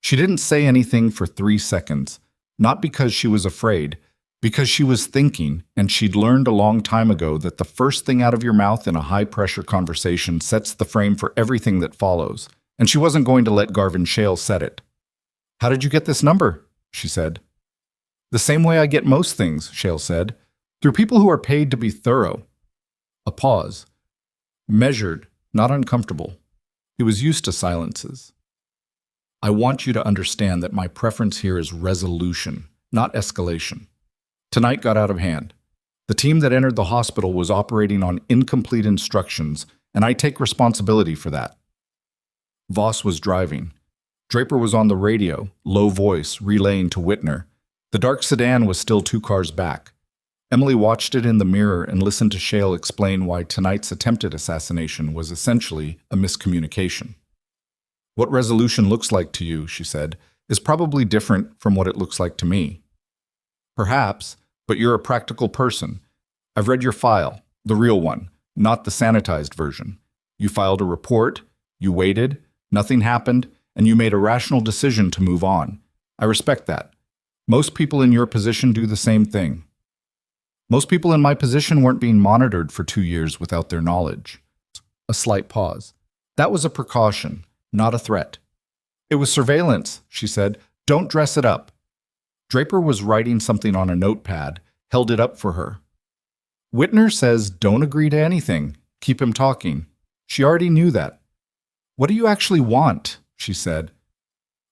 She didn't say anything for 3 seconds, not because she was afraid, because she was thinking, and she'd learned a long time ago that the first thing out of your mouth in a high-pressure conversation sets the frame for everything that follows, and she wasn't going to let Garvin Shale set it. How did you get this number? She said. The same way I get most things, Shale said, through people who are paid to be thorough. A pause. Measured, not uncomfortable. He was used to silences. I want you to understand that my preference here is resolution, not escalation. Tonight got out of hand. The team that entered the hospital was operating on incomplete instructions, and I take responsibility for that. Voss was driving. Draper was on the radio, low voice, relaying to Whitner. The dark sedan was still 2 cars back. Emily watched it in the mirror and listened to Shale explain why tonight's attempted assassination was essentially a miscommunication. What resolution looks like to you, she said, is probably different from what it looks like to me. Perhaps, but you're a practical person. I've read your file, the real one, not the sanitized version. You filed a report, you waited, nothing happened, and you made a rational decision to move on. I respect that. Most people in your position do the same thing. Most people in my position weren't being monitored for 2 years without their knowledge. A slight pause. That was a precaution, not a threat. It was surveillance, she said. Don't dress it up. Draper was writing something on a notepad, held it up for her. Whitner says don't agree to anything. Keep him talking. She already knew that. What do you actually want? She said.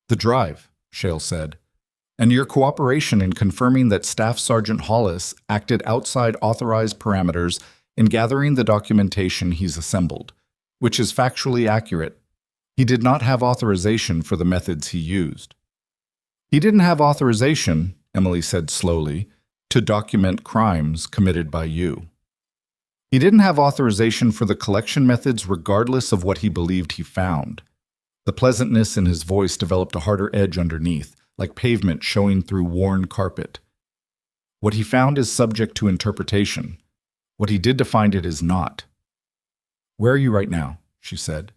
The drive, Shale said. And your cooperation in confirming that Staff Sergeant Hollis acted outside authorized parameters in gathering the documentation he's assembled, which is factually accurate. He did not have authorization for the methods he used. He didn't have authorization, Emily said slowly, to document crimes committed by you. He didn't have authorization for the collection methods regardless of what he believed he found. The pleasantness in his voice developed a harder edge underneath, like pavement showing through worn carpet. What he found is subject to interpretation. What he did to find it is not. Where are you right now? She said.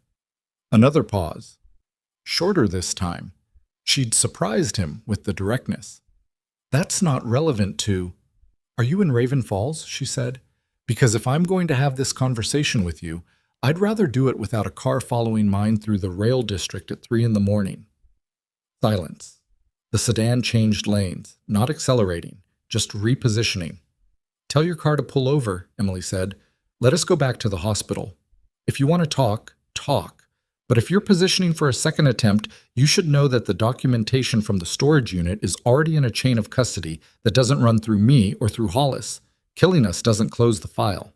Another pause. Shorter this time. She'd surprised him with the directness. That's not relevant to... Are you in Raven Falls? She said. Because if I'm going to have this conversation with you, I'd rather do it without a car following mine through the rail district at 3 a.m. Silence. The sedan changed lanes, not accelerating, just repositioning. Tell your car to pull over, Emily said. Let us go back to the hospital. If you want to talk, talk. But if you're positioning for a second attempt, you should know that the documentation from the storage unit is already in a chain of custody that doesn't run through me or through Hollis. Killing us doesn't close the file.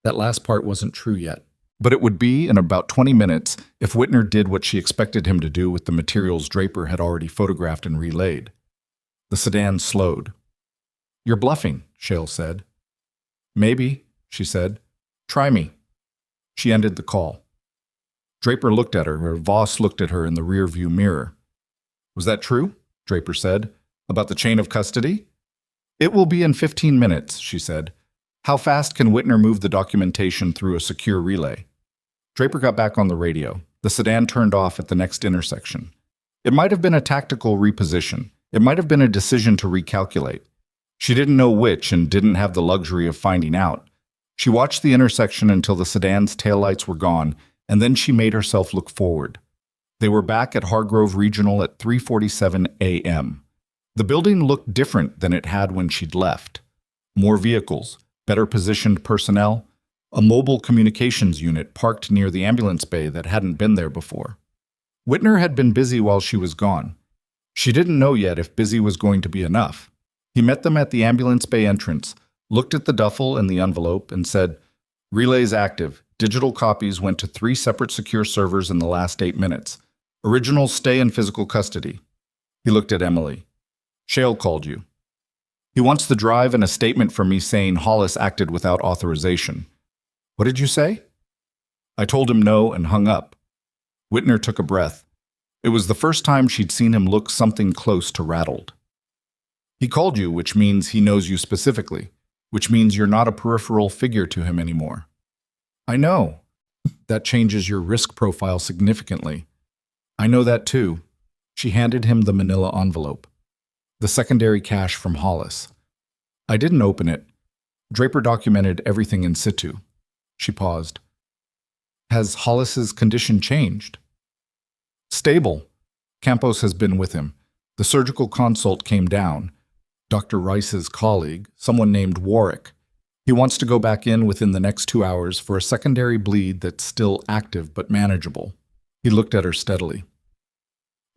That last part wasn't true yet. But it would be in about 20 minutes if Whitner did what she expected him to do with the materials Draper had already photographed and relayed. The sedan slowed. You're bluffing, Shale said. Maybe, she said. Try me. She ended the call. Draper looked at her, or Voss looked at her in the rearview mirror. Was that true? Draper said. About the chain of custody? It will be in 15 minutes, she said. How fast can Whitner move the documentation through a secure relay? Draper got back on the radio. The sedan turned off at the next intersection. It might have been a tactical reposition. It might have been a decision to recalculate. She didn't know which and didn't have the luxury of finding out. She watched the intersection until the sedan's taillights were gone, and then she made herself look forward. They were back at Hargrove Regional at 3:47 a.m. The building looked different than it had when she'd left. More vehicles, better positioned personnel, a mobile communications unit parked near the ambulance bay that hadn't been there before. Whitner had been busy while she was gone. She didn't know yet if busy was going to be enough. He met them at the ambulance bay entrance, looked at the duffel and the envelope, and said, Relays active. Digital copies went to 3 separate secure servers in the last 8 minutes. Originals stay in physical custody. He looked at Emily. Shale called you. He wants the drive and a statement from me saying Hollis acted without authorization. What did you say? I told him no and hung up. Whitner took a breath. It was the first time she'd seen him look something close to rattled. He called you, which means he knows you specifically, which means you're not a peripheral figure to him anymore. I know. That changes your risk profile significantly. I know that too. She handed him the manila envelope. The secondary cash from Hollis. I didn't open it. Draper documented everything in situ. She paused. Has Hollis's condition changed? Stable. Campos has been with him. The surgical consult came down. Dr. Rice's colleague, someone named Warwick. He wants to go back in within the next 2 hours for a secondary bleed that's still active but manageable. He looked at her steadily.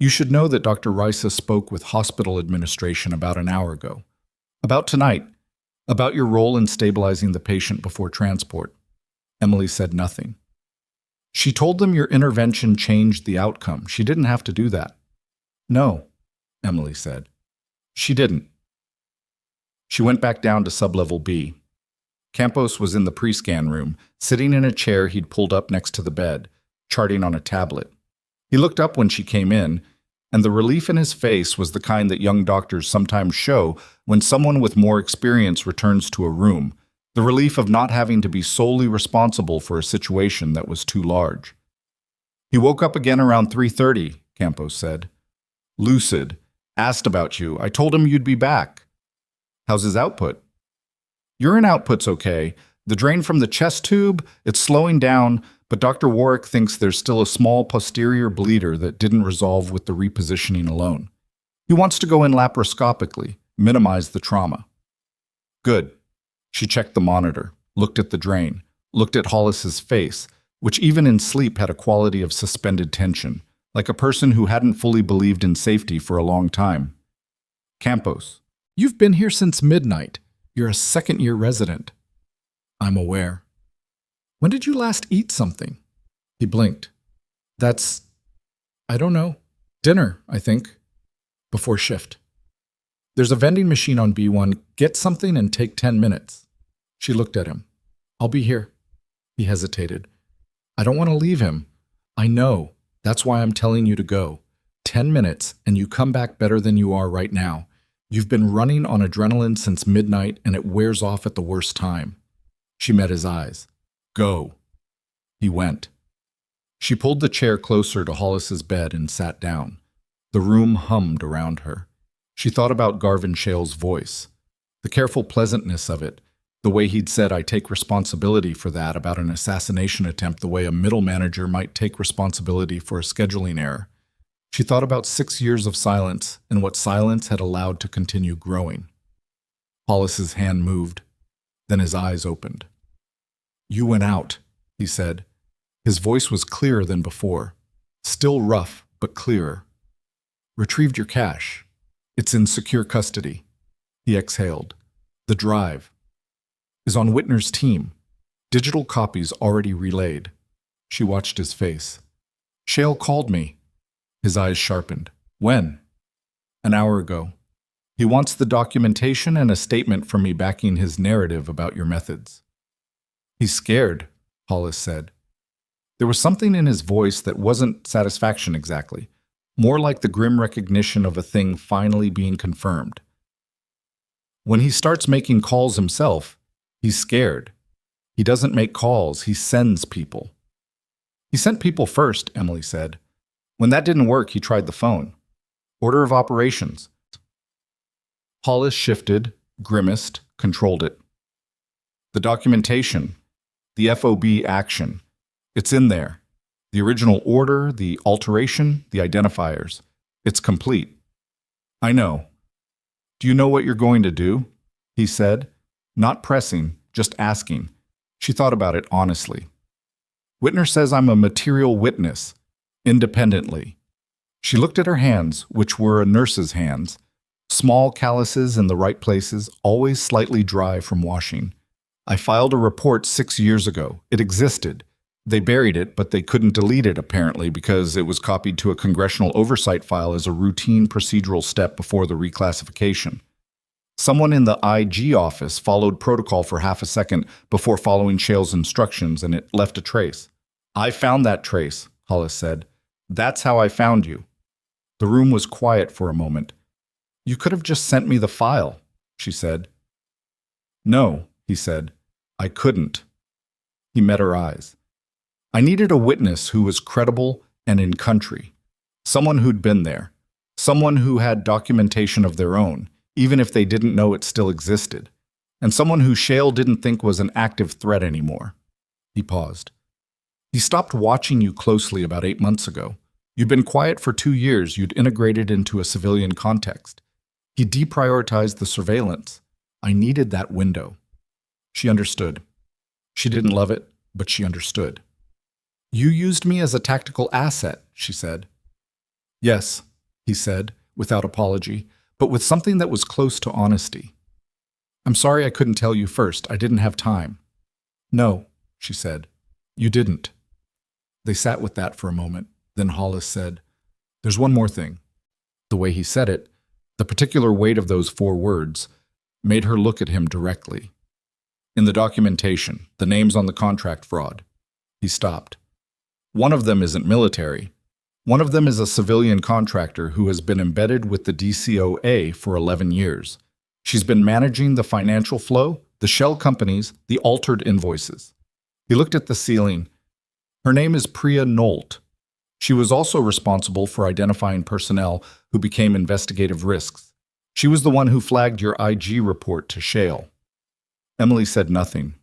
You should know that Dr. Rice spoke with hospital administration about an hour ago. About tonight. About your role in stabilizing the patient before transport. Emily said nothing. She told them your intervention changed the outcome. She didn't have to do that. No, Emily said. She didn't. She went back down to sublevel B. Campos was in the pre-scan room, sitting in a chair he'd pulled up next to the bed, charting on a tablet. He looked up when she came in, and the relief in his face was the kind that young doctors sometimes show when someone with more experience returns to a room, the relief of not having to be solely responsible for a situation that was too large. He woke up again around 3:30, Campos said. Lucid. Asked about you. I told him you'd be back. How's his output? Urine output's okay. The drain from the chest tube, it's slowing down, but Dr. Warwick thinks there's still a small posterior bleeder that didn't resolve with the repositioning alone. He wants to go in laparoscopically, minimize the trauma. Good. She checked the monitor, looked at the drain, looked at Hollis's face, which even in sleep had a quality of suspended tension, like a person who hadn't fully believed in safety for a long time. Campos, you've been here since midnight. You're a second-year resident. I'm aware. When did you last eat something? He blinked. I don't know. Dinner, I think. Before shift. There's a vending machine on B1. Get something and take 10 minutes. She looked at him. I'll be here. He hesitated. I don't want to leave him. I know. That's why I'm telling you to go. 10 minutes and you come back better than you are right now. You've been running on adrenaline since midnight and it wears off at the worst time. She met his eyes. Go. He went. She pulled the chair closer to Hollis's bed and sat down. The room hummed around her. She thought about Garvin Shale's voice, the careful pleasantness of it, the way he'd said, I take responsibility for that about an assassination attempt, the way a middle manager might take responsibility for a scheduling error. She thought about 6 years of silence and what silence had allowed to continue growing. Hollis's hand moved. Then his eyes opened. You went out, he said. His voice was clearer than before, still rough, but clearer. Retrieved your cash. It's in secure custody. He exhaled. The drive is on Whitner's team. Digital copies already relayed. She watched his face. Shale called me. His eyes sharpened. When? An hour ago. He wants the documentation and a statement from me backing his narrative about your methods. He's scared, Hollis said. There was something in his voice that wasn't satisfaction exactly, more like the grim recognition of a thing finally being confirmed. When he starts making calls himself, he's scared. He doesn't make calls, he sends people. He sent people first, Emily said. When that didn't work, he tried the phone. Order of operations. Hollis shifted, grimaced, controlled it. The documentation, the FOB action, it's in there. The original order, the alteration, the identifiers. It's complete. I know. Do you know what you're going to do? He said, not pressing, just asking. She thought about it honestly. Whitner says I'm a material witness, independently. She looked at her hands, which were a nurse's hands, small calluses in the right places, always slightly dry from washing. I filed a report 6 years ago. It existed. They buried it, but they couldn't delete it, apparently, because it was copied to a congressional oversight file as a routine procedural step before the reclassification. Someone in the IG office followed protocol for half a second before following Shale's instructions, and it left a trace. I found that trace, Hollis said. That's how I found you. The room was quiet for a moment. You could have just sent me the file, she said. No, he said. I couldn't. He met her eyes. I needed a witness who was credible and in country. Someone who'd been there. Someone who had documentation of their own, even if they didn't know it still existed. And someone who Shale didn't think was an active threat anymore. He paused. He stopped watching you closely about 8 months ago. You'd been quiet for 2 years. You'd integrated into a civilian context. He deprioritized the surveillance. I needed that window. She understood. She didn't love it, but she understood. You used me as a tactical asset, she said. Yes, he said, without apology, but with something that was close to honesty. I'm sorry I couldn't tell you first. I didn't have time. No, she said. You didn't. They sat with that for a moment. Then Hollis said, There's one more thing. The way he said it, the particular weight of those 4 words, made her look at him directly. In the documentation, the names on the contract fraud. He stopped. One of them isn't military. One of them is a civilian contractor who has been embedded with the DCOA for 11 years. She's been managing the financial flow, the shell companies, the altered invoices. He looked at the ceiling. Her name is Priya Nolt. She was also responsible for identifying personnel who became investigative risks. She was the one who flagged your IG report to Shale. Emily said nothing.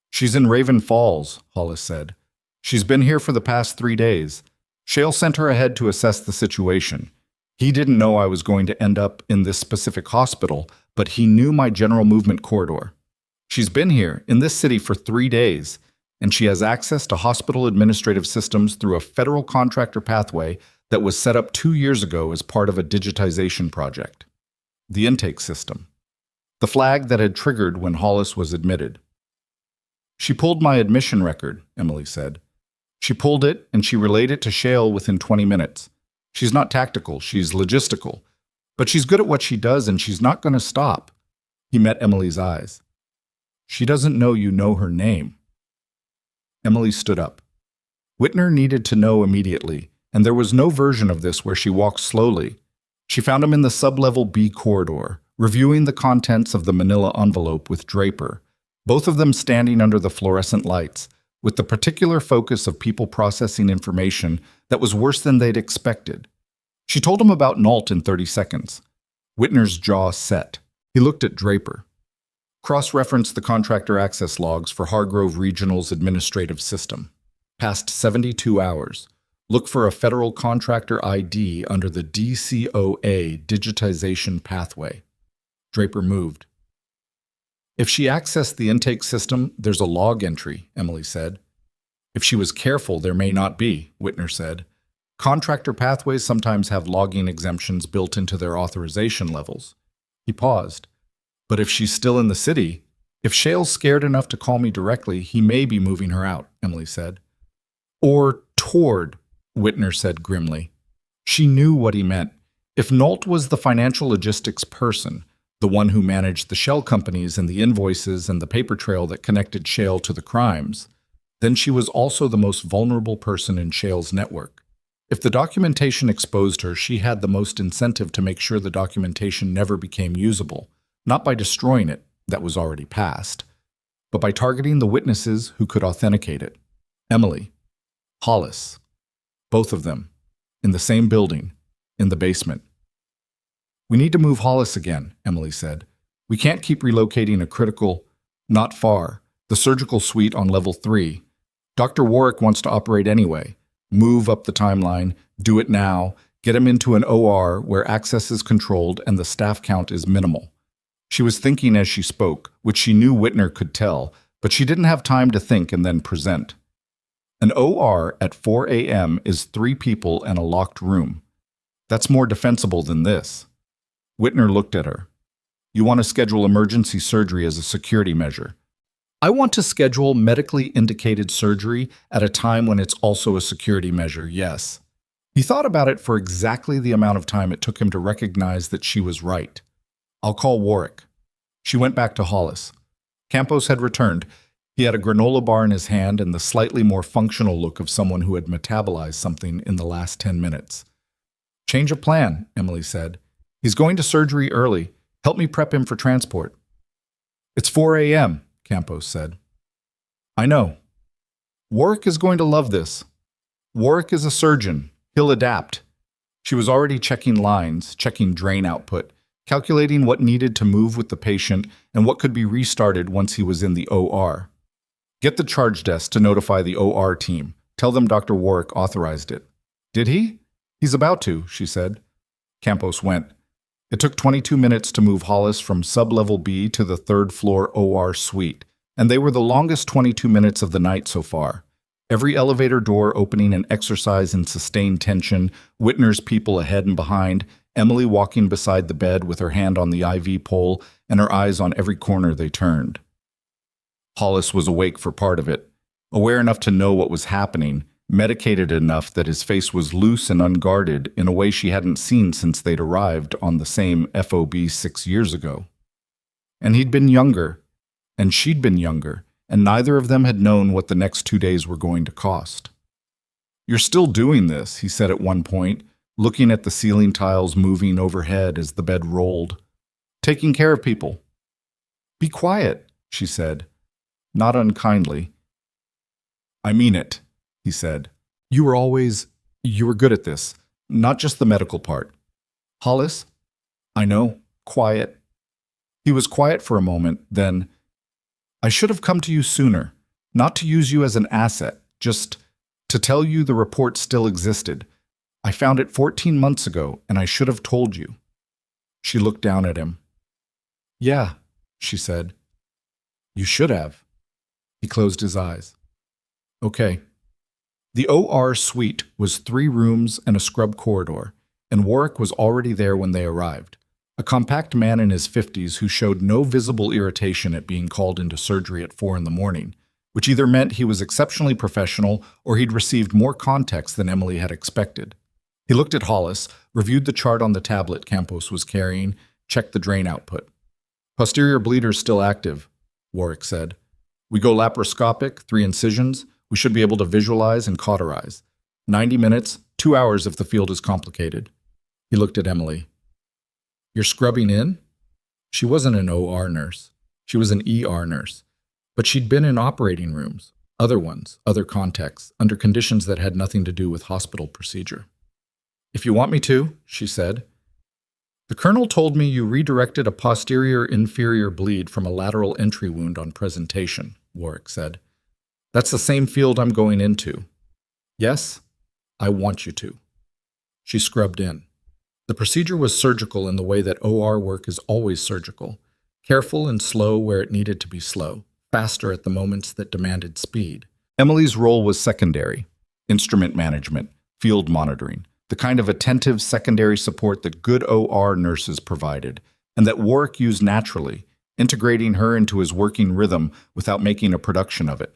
She's in Raven Falls, Hollis said. She's been here for the past 3 days. Shale sent her ahead to assess the situation. He didn't know I was going to end up in this specific hospital, but he knew my general movement corridor. She's been here, in this city, for 3 days, and she has access to hospital administrative systems through a federal contractor pathway that was set up 2 years ago as part of a digitization project. The intake system. The flag that had triggered when Hollis was admitted. She pulled my admission record, Emily said. She pulled it and she relayed it to Shale within 20 minutes. She's not tactical, she's logistical. But she's good at what she does and she's not going to stop. He met Emily's eyes. She doesn't know you know her name. Emily stood up. Whitner needed to know immediately, and there was no version of this where she walked slowly. She found him in the sub-level B corridor, reviewing the contents of the manila envelope with Draper, both of them standing under the fluorescent lights, with the particular focus of people processing information that was worse than they'd expected. She told him about Nault in 30 seconds. Whitner's jaw set. He looked at Draper. Cross-referenced the contractor access logs for Hargrove Regional's administrative system. Past 72 hours. Look for a federal contractor ID under the DCOA digitization pathway. Draper moved. If she accessed the intake system, there's a log entry, Emily said. If she was careful, there may not be, Whitner said. Contractor pathways sometimes have logging exemptions built into their authorization levels. He paused. But if she's still in the city, if Shale's scared enough to call me directly, he may be moving her out, Emily said. Or toward, Whitner said grimly. She knew what he meant. If Nault was the financial logistics person, the one who managed the shell companies and the invoices and the paper trail that connected Shale to the crimes, then she was also the most vulnerable person in Shale's network. If the documentation exposed her, she had the most incentive to make sure the documentation never became usable, not by destroying it, that was already past, but by targeting the witnesses who could authenticate it. Emily, Hollis, both of them, in the same building, in the basement. We need to move Hollis again, Emily said. We can't keep relocating a critical, not far, the surgical suite on level 3. Dr. Warwick wants to operate anyway. Move up the timeline, do it now, get him into an OR where access is controlled and the staff count is minimal. She was thinking as she spoke, which she knew Whitner could tell, but she didn't have time to think and then present. An OR at 4 a.m. is 3 people and a locked room. That's more defensible than this. Whitner looked at her. You want to schedule emergency surgery as a security measure. I want to schedule medically indicated surgery at a time when it's also a security measure, yes. He thought about it for exactly the amount of time it took him to recognize that she was right. I'll call Warwick. She went back to Hollis. Campos had returned. He had a granola bar in his hand and the slightly more functional look of someone who had metabolized something in the last 10 minutes. Change of plan, Emily said. He's going to surgery early. Help me prep him for transport. It's 4 a.m., Campos said. I know. Warwick is going to love this. Warwick is a surgeon. He'll adapt. She was already checking lines, checking drain output, calculating what needed to move with the patient and what could be restarted once he was in the OR. Get the charge desk to notify the OR team. Tell them Dr. Warwick authorized it. Did he? He's about to, she said. Campos went. It took 22 minutes to move Hollis from sub-level B to the 3rd floor OR suite, and they were the longest 22 minutes of the night so far. Every elevator door opening an exercise in sustained tension, Whitner's people ahead and behind, Emily walking beside the bed with her hand on the IV pole and her eyes on every corner they turned. Hollis was awake for part of it, aware enough to know what was happening, medicated enough that his face was loose and unguarded in a way she hadn't seen since they'd arrived on the same FOB 6 years ago. And he'd been younger, and she'd been younger, and neither of them had known what the next 2 days were going to cost. "You're still doing this," he said at one point, looking at the ceiling tiles moving overhead as the bed rolled. "Taking care of people." "Be quiet," she said, not unkindly. "I mean it," he said. You were good at this, not just the medical part." "Hollis?" "I know, quiet." He was quiet for a moment, then, "I should have come to you sooner, not to use you as an asset, just to tell you the report still existed. I found it 14 months ago, and I should have told you." She looked down at him. "Yeah," she said. "You should have." He closed his eyes. "Okay." The OR suite was 3 rooms and a scrub corridor, and Warwick was already there when they arrived. A compact man in his 50s who showed no visible irritation at being called into surgery at 4 in the morning, which either meant he was exceptionally professional or he'd received more context than Emily had expected. He looked at Hollis, reviewed the chart on the tablet Campos was carrying, checked the drain output. "Posterior bleeder's still active," Warwick said. "We go laparoscopic, 3 incisions. We should be able to visualize and cauterize. 90 minutes, 2 hours if the field is complicated." He looked at Emily. "You're scrubbing in?" She wasn't an OR nurse. She was an ER nurse. But she'd been in operating rooms, other ones, other contexts, under conditions that had nothing to do with hospital procedure. "If you want me to," she said. "The colonel told me you redirected a posterior inferior bleed from a lateral entry wound on presentation," Warwick said. "That's the same field I'm going into." "Yes, I want you to." She scrubbed in. The procedure was surgical in the way that OR work is always surgical, careful and slow where it needed to be slow, faster at the moments that demanded speed. Emily's role was secondary: instrument management, field monitoring, the kind of attentive secondary support that good OR nurses provided, and that Warwick used naturally, integrating her into his working rhythm without making a production of it.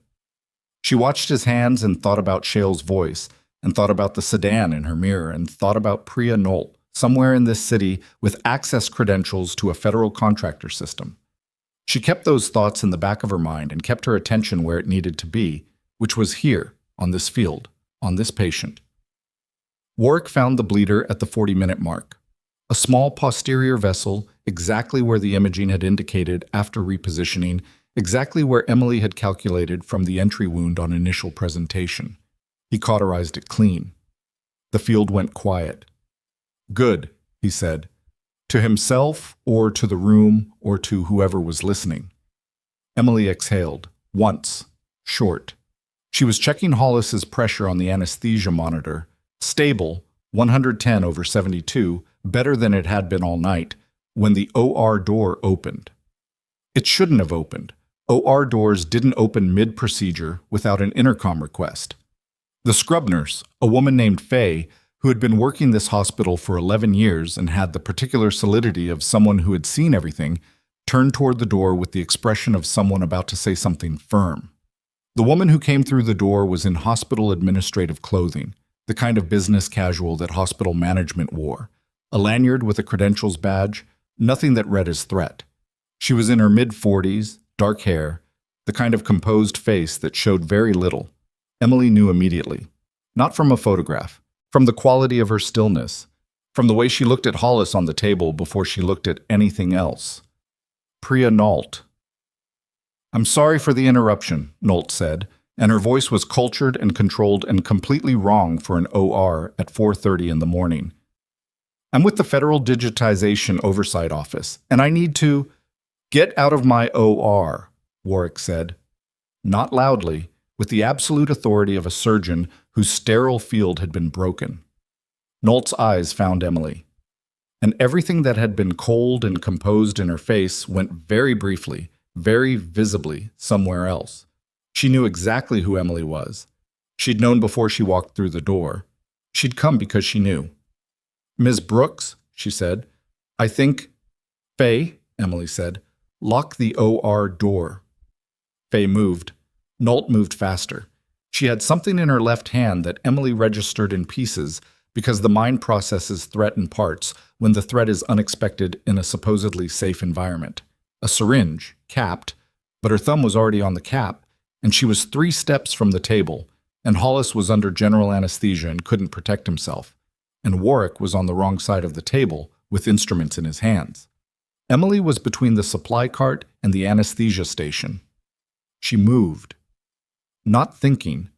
She watched his hands and thought about Shale's voice, and thought about the sedan in her mirror, and thought about Priya Nolt, somewhere in this city with access credentials to a federal contractor system. She kept those thoughts in the back of her mind and kept her attention where it needed to be, which was here, on this field, on this patient. Warwick found the bleeder at the 40-minute mark. A small posterior vessel, exactly where the imaging had indicated after repositioning, exactly where Emily had calculated from the entry wound on initial presentation. He cauterized it clean. The field went quiet. "Good," he said, to himself or to the room or to whoever was listening. Emily exhaled, once, short. She was checking Hollis's pressure on the anesthesia monitor. Stable, 110/72, better than it had been all night, when the OR door opened. It shouldn't have opened. OR doors didn't open mid-procedure without an intercom request. The scrub nurse, a woman named Faye, who had been working this hospital for 11 years and had the particular solidity of someone who had seen everything, turned toward the door with the expression of someone about to say something firm. The woman who came through the door was in hospital administrative clothing, the kind of business casual that hospital management wore, a lanyard with a credentials badge, nothing that read as threat. She was in her mid-40s, dark hair, the kind of composed face that showed very little. Emily knew immediately. Not from a photograph, from the quality of her stillness, from the way she looked at Hollis on the table before she looked at anything else. Priya Nolt. "I'm sorry for the interruption," Nolt said, and her voice was cultured and controlled and completely wrong for an OR at 4:30 in the morning. "I'm with the Federal Digitization Oversight Office, and I need to—" "Get out of my OR," Warwick said. Not loudly, with the absolute authority of a surgeon whose sterile field had been broken. Nolt's eyes found Emily, and everything that had been cold and composed in her face went very briefly, very visibly, somewhere else. She knew exactly who Emily was. She'd known before she walked through the door. She'd come because she knew. "Ms. Brooks," she said, "I think—" "Faye," Emily said, "lock the OR door." Faye moved. Nolt moved faster. She had something in her left hand that Emily registered in pieces because the mind processes threat in parts when the threat is unexpected in a supposedly safe environment. A syringe, capped, but her thumb was already on the cap, and she was 3 steps from the table, and Hollis was under general anesthesia and couldn't protect himself, and Warwick was on the wrong side of the table with instruments in his hands. Emily was between the supply cart and the anesthesia station. She moved. Not thinking.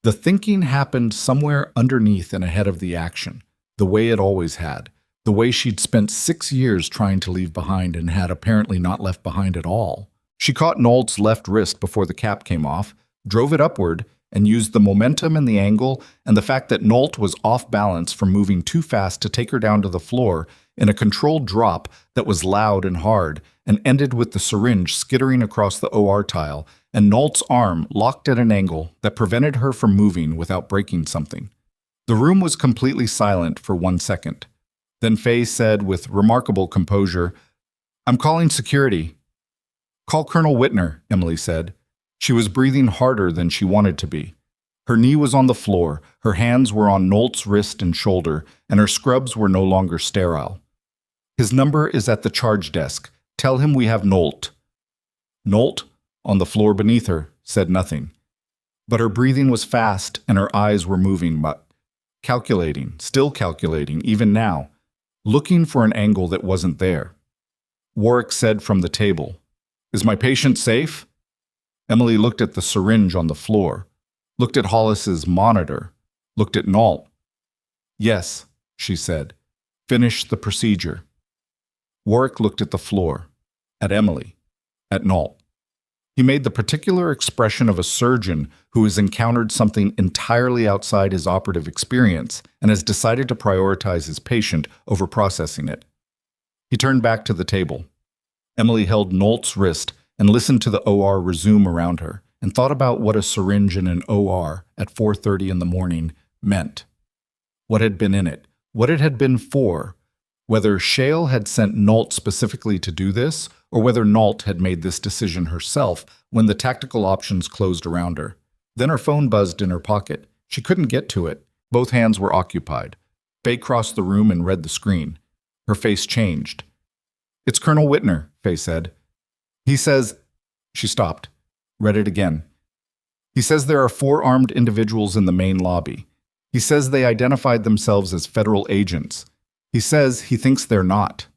The thinking happened somewhere underneath and ahead of the action, the way it always had, the way she'd spent 6 years trying to leave behind and had apparently not left behind at all. She caught Nolt's left wrist before the cap came off, drove it upward, and used the momentum and the angle and the fact that Nolt was off balance from moving too fast to take her down to the floor in a controlled drop that was loud and hard and ended with the syringe skittering across the OR tile and Nolt's arm locked at an angle that prevented her from moving without breaking something. The room was completely silent for 1 second. Then Faye said with remarkable composure, "I'm calling security." "Call Colonel Whitner," Emily said. She was breathing harder than she wanted to be. Her knee was on the floor, her hands were on Nolt's wrist and shoulder, and her scrubs were no longer sterile. "His number is at the charge desk. Tell him we have Nolt." Nolt, on the floor beneath her, said nothing. But her breathing was fast and her eyes were moving, but calculating, still calculating, even now, looking for an angle that wasn't there. Warwick said from the table, "Is my patient safe?" Emily looked at the syringe on the floor, looked at Hollis's monitor, looked at Nolt. "Yes," she said. "Finish the procedure." Warwick looked at the floor, at Emily, at Nolt. He made the particular expression of a surgeon who has encountered something entirely outside his operative experience and has decided to prioritize his patient over processing it. He turned back to the table. Emily held Nolt's wrist and listened to the OR resume around her and thought about what a syringe in an OR at 4:30 in the morning meant. What had been in it, what it had been for, whether Shale had sent Nolt specifically to do this, or whether Nolt had made this decision herself when the tactical options closed around her. Then her phone buzzed in her pocket. She couldn't get to it. Both hands were occupied. Faye crossed the room and read the screen. Her face changed. "It's Colonel Whitner," Faye said. "He says—" She stopped, read it again. "He says there are 4 armed individuals in the main lobby. He says they identified themselves as federal agents. He says he thinks they're not."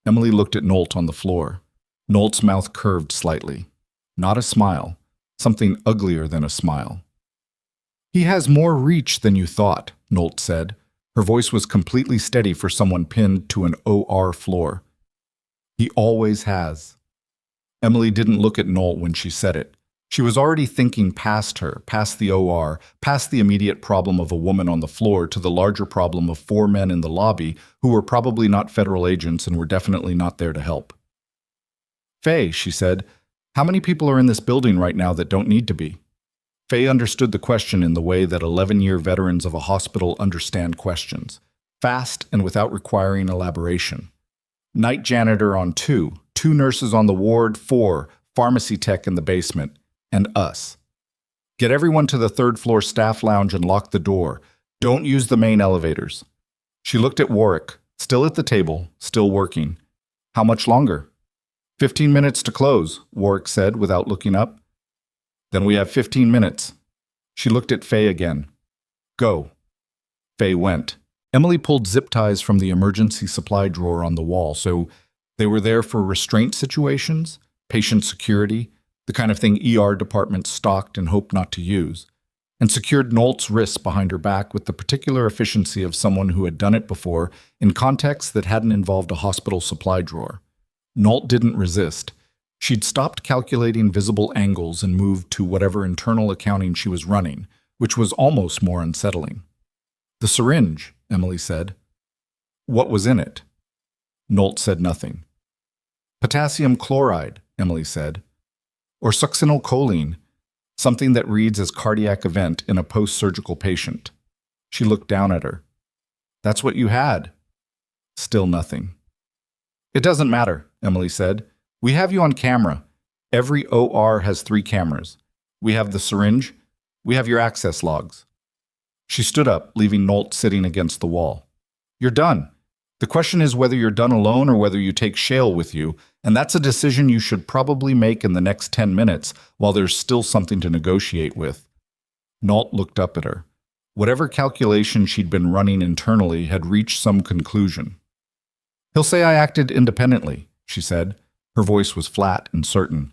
Emily looked at Nolt on the floor. Nolt's mouth curved slightly. Not a smile. Something uglier than a smile. "He has more reach than you thought," Nolt said. Her voice was completely steady for someone pinned to an OR floor. "He always has." Emily didn't look at Nolt when she said it. She was already thinking past her, past the OR, past the immediate problem of a woman on the floor to the larger problem of 4 men in the lobby who were probably not federal agents and were definitely not there to help. "Faye," she said, "how many people are in this building right now that don't need to be?" Faye understood the question in the way that 11-year veterans of a hospital understand questions, fast and without requiring elaboration. "Night janitor on 2, 2 nurses on the ward, 4, pharmacy tech in the basement, and us. Get everyone to the 3rd floor staff lounge and lock the door. Don't use the main elevators." She looked at Warwick, still at the table, still working. "How much longer?" 15 minutes to close," Warwick said without looking up. "Then we have 15 minutes." She looked at Faye again. "Go." Faye went. Emily pulled zip ties from the emergency supply drawer on the wall, so they were there for restraint situations, patient security, the kind of thing ER departments stocked and hoped not to use, and secured Nolt's wrists behind her back with the particular efficiency of someone who had done it before in contexts that hadn't involved a hospital supply drawer. Nolt didn't resist. She'd stopped calculating visible angles and moved to whatever internal accounting she was running, which was almost more unsettling. "The syringe," Emily said. "What was in it?" Nolt said nothing. "Potassium chloride," Emily said. "Or succinylcholine, something that reads as cardiac event in a post-surgical patient." She looked down at her. "That's what you had." Still nothing. "It doesn't matter," Emily said. "We have you on camera. Every OR has 3 cameras. We have the syringe. We have your access logs." She stood up, leaving Nolt sitting against the wall. "You're done. The question is whether you're done alone or whether you take Shale with you, and that's a decision you should probably make in the next 10 minutes while there's still something to negotiate with." Nault looked up at her. Whatever calculation she'd been running internally had reached some conclusion. "He'll say I acted independently," she said. Her voice was flat and certain.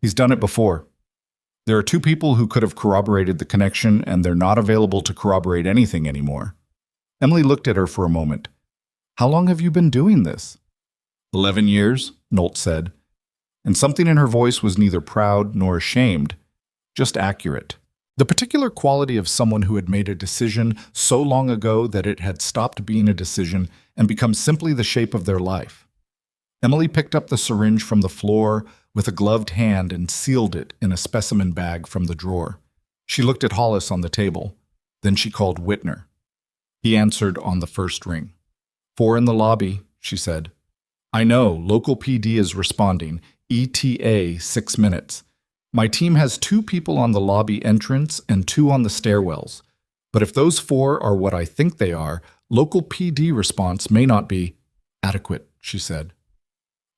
"He's done it before. There are two people who could have corroborated the connection, and they're not available to corroborate anything anymore." Emily looked at her for a moment. "How long have you been doing this?" 11 years, Nault said, and something in her voice was neither proud nor ashamed, just accurate. The particular quality of someone who had made a decision so long ago that it had stopped being a decision and become simply the shape of their life. Emily picked up the syringe from the floor with a gloved hand and sealed it in a specimen bag from the drawer. She looked at Hollis on the table. Then she called Whitner. He answered on the first ring. "4 in the lobby," she said. "I know, local PD is responding. ETA 6 minutes. My team has 2 people on the lobby entrance and 2 on the stairwells. But if those 4 are what I think they are, local PD response may not be adequate," she said.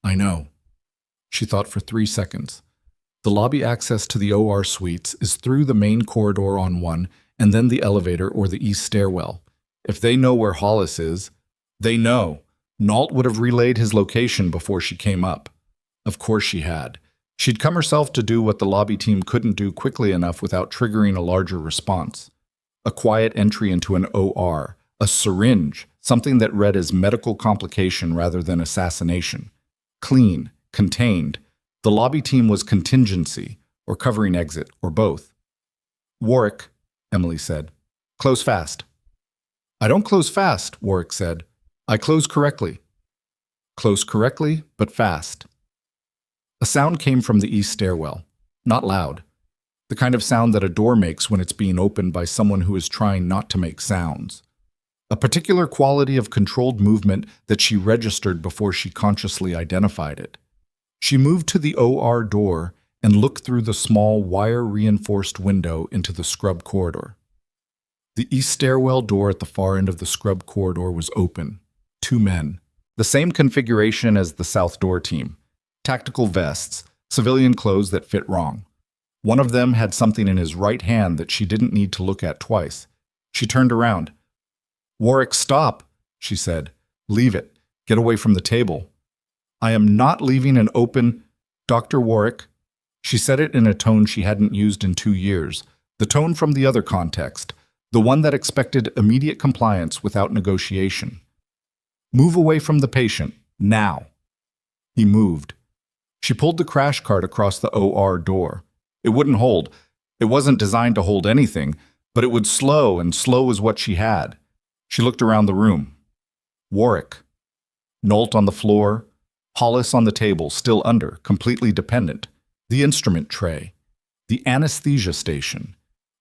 "I know." She thought for 3 seconds. The lobby access to the OR suites is through the main corridor on one and then the elevator or the east stairwell. If they know where Hollis is, they know. Nault would have relayed his location before she came up. Of course she had. She'd come herself to do what the lobby team couldn't do quickly enough without triggering a larger response. A quiet entry into an OR, a syringe, something that read as medical complication rather than assassination. Clean, contained. The lobby team was contingency, or covering exit, or both. "Warwick," Emily said. "Close fast." "I don't close fast," Warwick said. "I close correctly." Close correctly, but fast. A sound came from the east stairwell. Not loud. The kind of sound that a door makes when it's being opened by someone who is trying not to make sounds. A particular quality of controlled movement that she registered before she consciously identified it. She moved to the OR door and looked through the small wire-reinforced window into the scrub corridor. The east stairwell door at the far end of the scrub corridor was open. 2 men. The same configuration as the south door team. Tactical vests, civilian clothes that fit wrong. One of them had something in his right hand that she didn't need to look at twice. She turned around. "Warwick, stop," she said. "Leave it. Get away from the table." "I am not leaving an open—" "Dr. Warwick." She said it in a tone she hadn't used in 2 years, the tone from the other context, the one that expected immediate compliance without negotiation. "Move away from the patient, now." He moved. She pulled the crash cart across the OR door. It wouldn't hold. It wasn't designed to hold anything, but it would slow, and slow was what she had. She looked around the room. Warwick. Nault on the floor. Hollis on the table, still under, completely dependent. The instrument tray. The anesthesia station.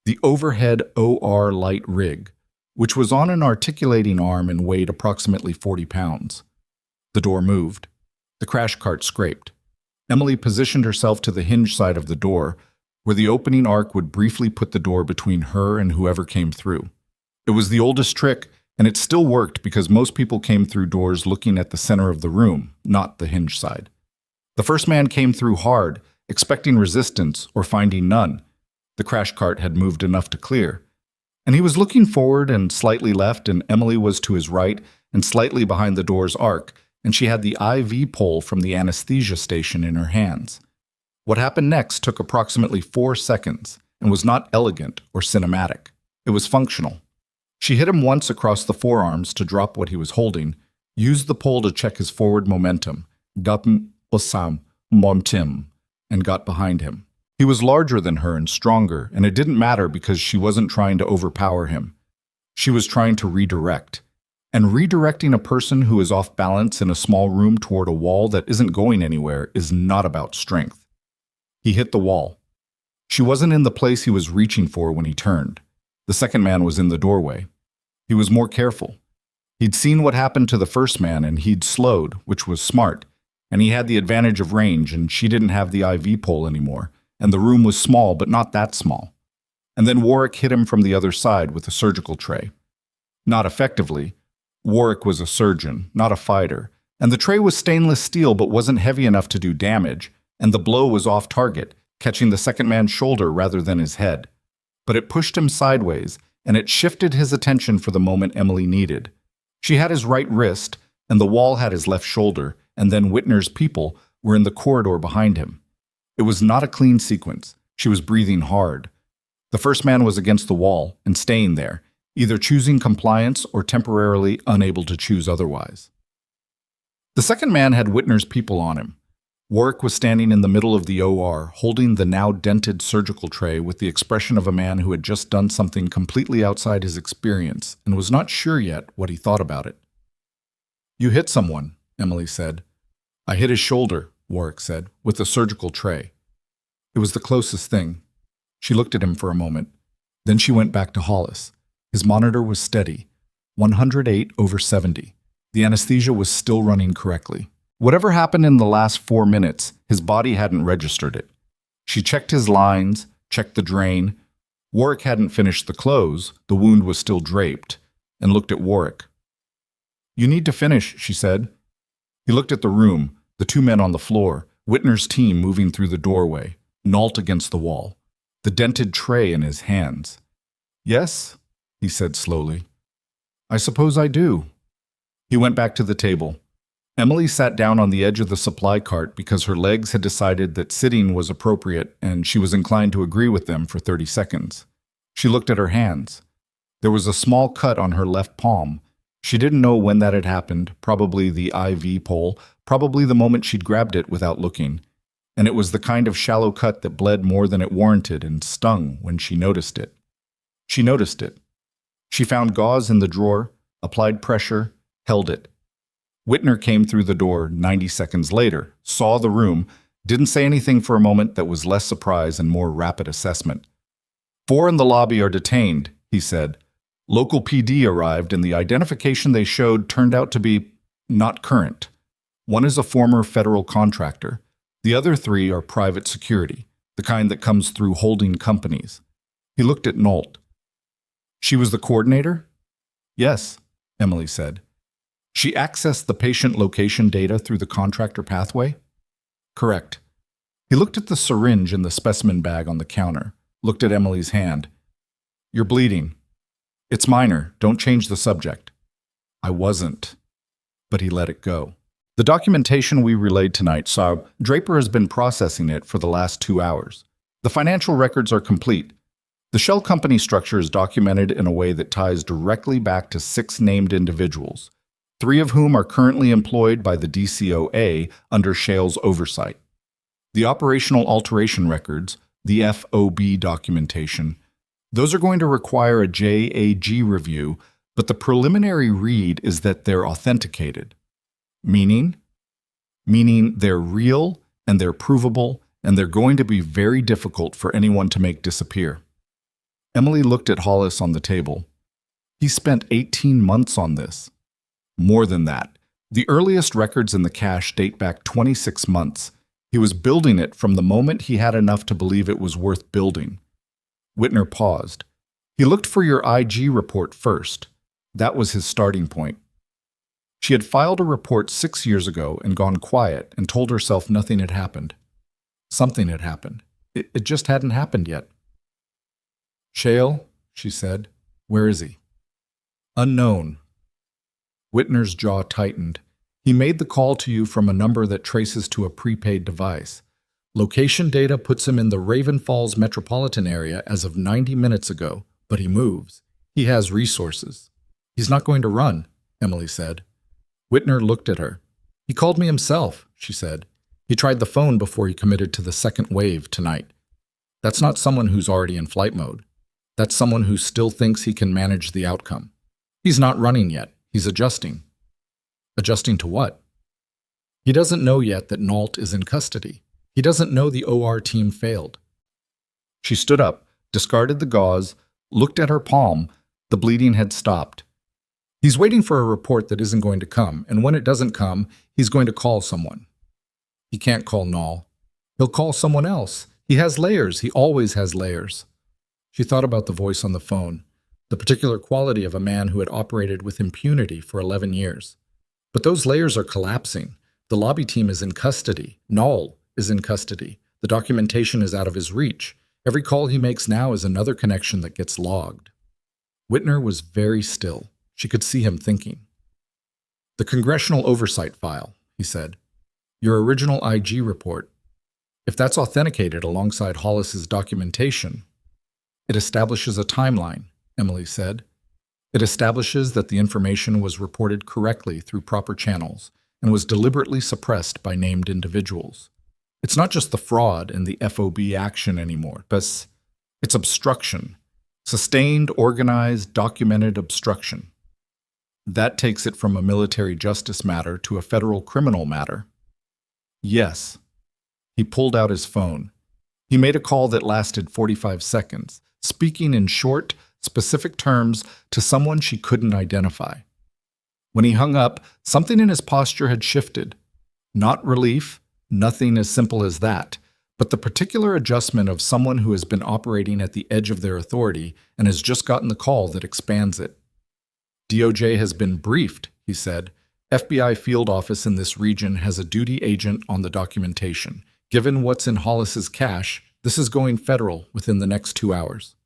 The overhead OR light rig, which was on an articulating arm and weighed approximately 40 pounds. The door moved. The crash cart scraped. Emily positioned herself to the hinge side of the door, where the opening arc would briefly put the door between her and whoever came through. It was the oldest trick, and it still worked because most people came through doors looking at the center of the room, not the hinge side. The first man came through hard, expecting resistance or finding none. The crash cart had moved enough to clear. And he was looking forward and slightly left, and Emily was to his right and slightly behind the door's arc, and she had the IV pole from the anesthesia station in her hands. What happened next took approximately 4 seconds and was not elegant or cinematic. It was functional. She hit him once across the forearms to drop what he was holding, used the pole to check his forward momentum, and got behind him. He was larger than her and stronger, and it didn't matter because she wasn't trying to overpower him. She was trying to redirect. And redirecting a person who is off balance in a small room toward a wall that isn't going anywhere is not about strength. He hit the wall. She wasn't in the place he was reaching for when he turned. The second man was in the doorway. He was more careful. He'd seen what happened to the first man, and he'd slowed, which was smart, and he had the advantage of range, and she didn't have the IV pole anymore, and the room was small, but not that small. And then Warwick hit him from the other side with a surgical tray. Not effectively. Warwick was a surgeon, not a fighter, and the tray was stainless steel but wasn't heavy enough to do damage, and the blow was off target, catching the second man's shoulder rather than his head. but it pushed him sideways, and it shifted his attention for the moment Emily needed. She had his right wrist, and the wall had his left shoulder, and then Whitner's people were in the corridor behind him. It was not a clean sequence. She was breathing hard. The first man was against the wall and staying there, either choosing compliance or temporarily unable to choose otherwise. The second man had Whitner's people on him. Warwick was standing in the middle of the OR, holding the now dented surgical tray with the expression of a man who had just done something completely outside his experience and was not sure yet what he thought about it. "You hit someone," Emily said. "I hit his shoulder," Warwick said, "with the surgical tray. It was the closest thing." She looked at him for a moment. Then she went back to Hollis. His monitor was steady, 108/70. The anesthesia was still running correctly. Whatever happened in the last 4 minutes, his body hadn't registered it. She checked his lines, checked the drain. Warwick hadn't finished the close, the wound was still draped, and looked at Warwick. "You need to finish," she said. He looked at the room, the two men on the floor, Whitner's team moving through the doorway, Nault against the wall, the dented tray in his hands. "Yes," he said slowly. "I suppose I do." He went back to the table. Emily sat down on the edge of the supply cart because her legs had decided that sitting was appropriate and she was inclined to agree with them for 30 seconds. She looked at her hands. There was a small cut on her left palm. She didn't know when that had happened, probably the IV pole, probably the moment she'd grabbed it without looking. And it was the kind of shallow cut that bled more than it warranted and stung when she noticed it. She noticed it. She found gauze in the drawer, applied pressure, held it. Whitner came through the door 90 seconds later, saw the room, didn't say anything for a moment that was less surprise and more rapid assessment. "4 in the lobby are detained," he said. "Local PD arrived and the identification they showed turned out to be not current. One is a former federal contractor. The other 3 are private security, the kind that comes through holding companies." He looked at Nault. "She was the coordinator?" "Yes," Emily said. "She accessed the patient location data through the contractor pathway?" "Correct." He looked at the syringe in the specimen bag on the counter, looked at Emily's hand. "You're bleeding." "It's minor. Don't change the subject." "I wasn't." But he let it go. "The documentation we relayed tonight saw Draper has been processing it for the last 2 hours. The financial records are complete. The shell company structure is documented in a way that ties directly back to 6 named individuals, 3 of whom are currently employed by the DCOA under Shale's oversight. The operational alteration records, the FOB documentation, those are going to require a JAG review, but the preliminary read is that they're authenticated. Meaning they're real and they're provable and they're going to be very difficult for anyone to make disappear." Emily looked at Hollis on the table. "He spent 18 months on this." "More than that. The earliest records in the cache date back 26 months. He was building it from the moment he had enough to believe it was worth building." Whitner paused. "He looked for your IG report first. That was his starting point." She had filed a report 6 years ago and gone quiet and told herself nothing had happened. Something had happened. It just hadn't happened yet. "Shale," she said. "Where is he?" "Unknown." Whitner's jaw tightened. "He made the call to you from a number that traces to a prepaid device. Location data puts him in the Raven Falls metropolitan area as of 90 minutes ago, but he moves. He has resources. He's not going to run," Emily said. Whitner looked at her. "He called me himself," she said. "He tried the phone before he committed to the second wave tonight. That's not someone who's already in flight mode. That's someone who still thinks he can manage the outcome. He's not running yet. He's adjusting." "Adjusting to what?" "He doesn't know yet that Nault is in custody. He doesn't know the OR team failed." She stood up, discarded the gauze, looked at her palm. The bleeding had stopped. "He's waiting for a report that isn't going to come, and when it doesn't come, he's going to call someone." "He can't call Nault. He'll call someone else. He has layers. He always has layers." She thought about the voice on the phone, the particular quality of a man who had operated with impunity for 11 years. But those layers are collapsing. The lobby team is in custody. Nault is in custody. The documentation is out of his reach. Every call he makes now is another connection that gets logged. Whitner was very still. She could see him thinking. The Congressional Oversight File, he said. Your original IG report. If that's authenticated alongside Hollis's documentation, it establishes a timeline, Emily said. It establishes that the information was reported correctly through proper channels and was deliberately suppressed by named individuals. It's not just the fraud and the FOB action anymore, but it's obstruction. Sustained, organized, documented obstruction. That takes it from a military justice matter to a federal criminal matter. Yes. He pulled out his phone. He made a call that lasted 45 seconds, speaking in short, specific terms to someone she couldn't identify. When he hung up, something in his posture had shifted. Not relief, nothing as simple as that, but the particular adjustment of someone who has been operating at the edge of their authority and has just gotten the call that expands it. DOJ has been briefed, he said. FBI field office in this region has a duty agent on the documentation. Given what's in Hollis's cache, this is going federal within the next 2 hours.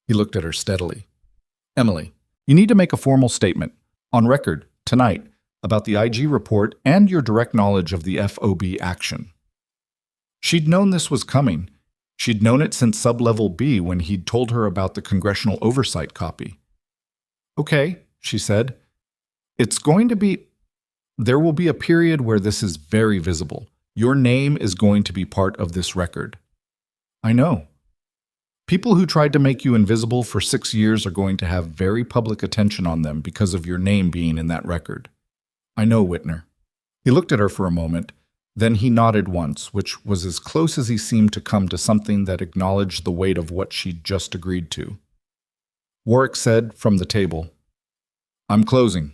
He looked at her steadily. Emily, you need to make a formal statement, on record, tonight, about the IG report and your direct knowledge of the FOB action. She'd known this was coming. She'd known it since Sublevel B when he'd told her about the congressional oversight copy. Okay, she said. There will be a period where this is very visible. Your name is going to be part of this record. I know. People who tried to make you invisible for 6 years are going to have very public attention on them because of your name being in that record. I know, Whitner. He looked at her for a moment, then he nodded once, which was as close as he seemed to come to something that acknowledged the weight of what she'd just agreed to. Warwick said from the table, I'm closing.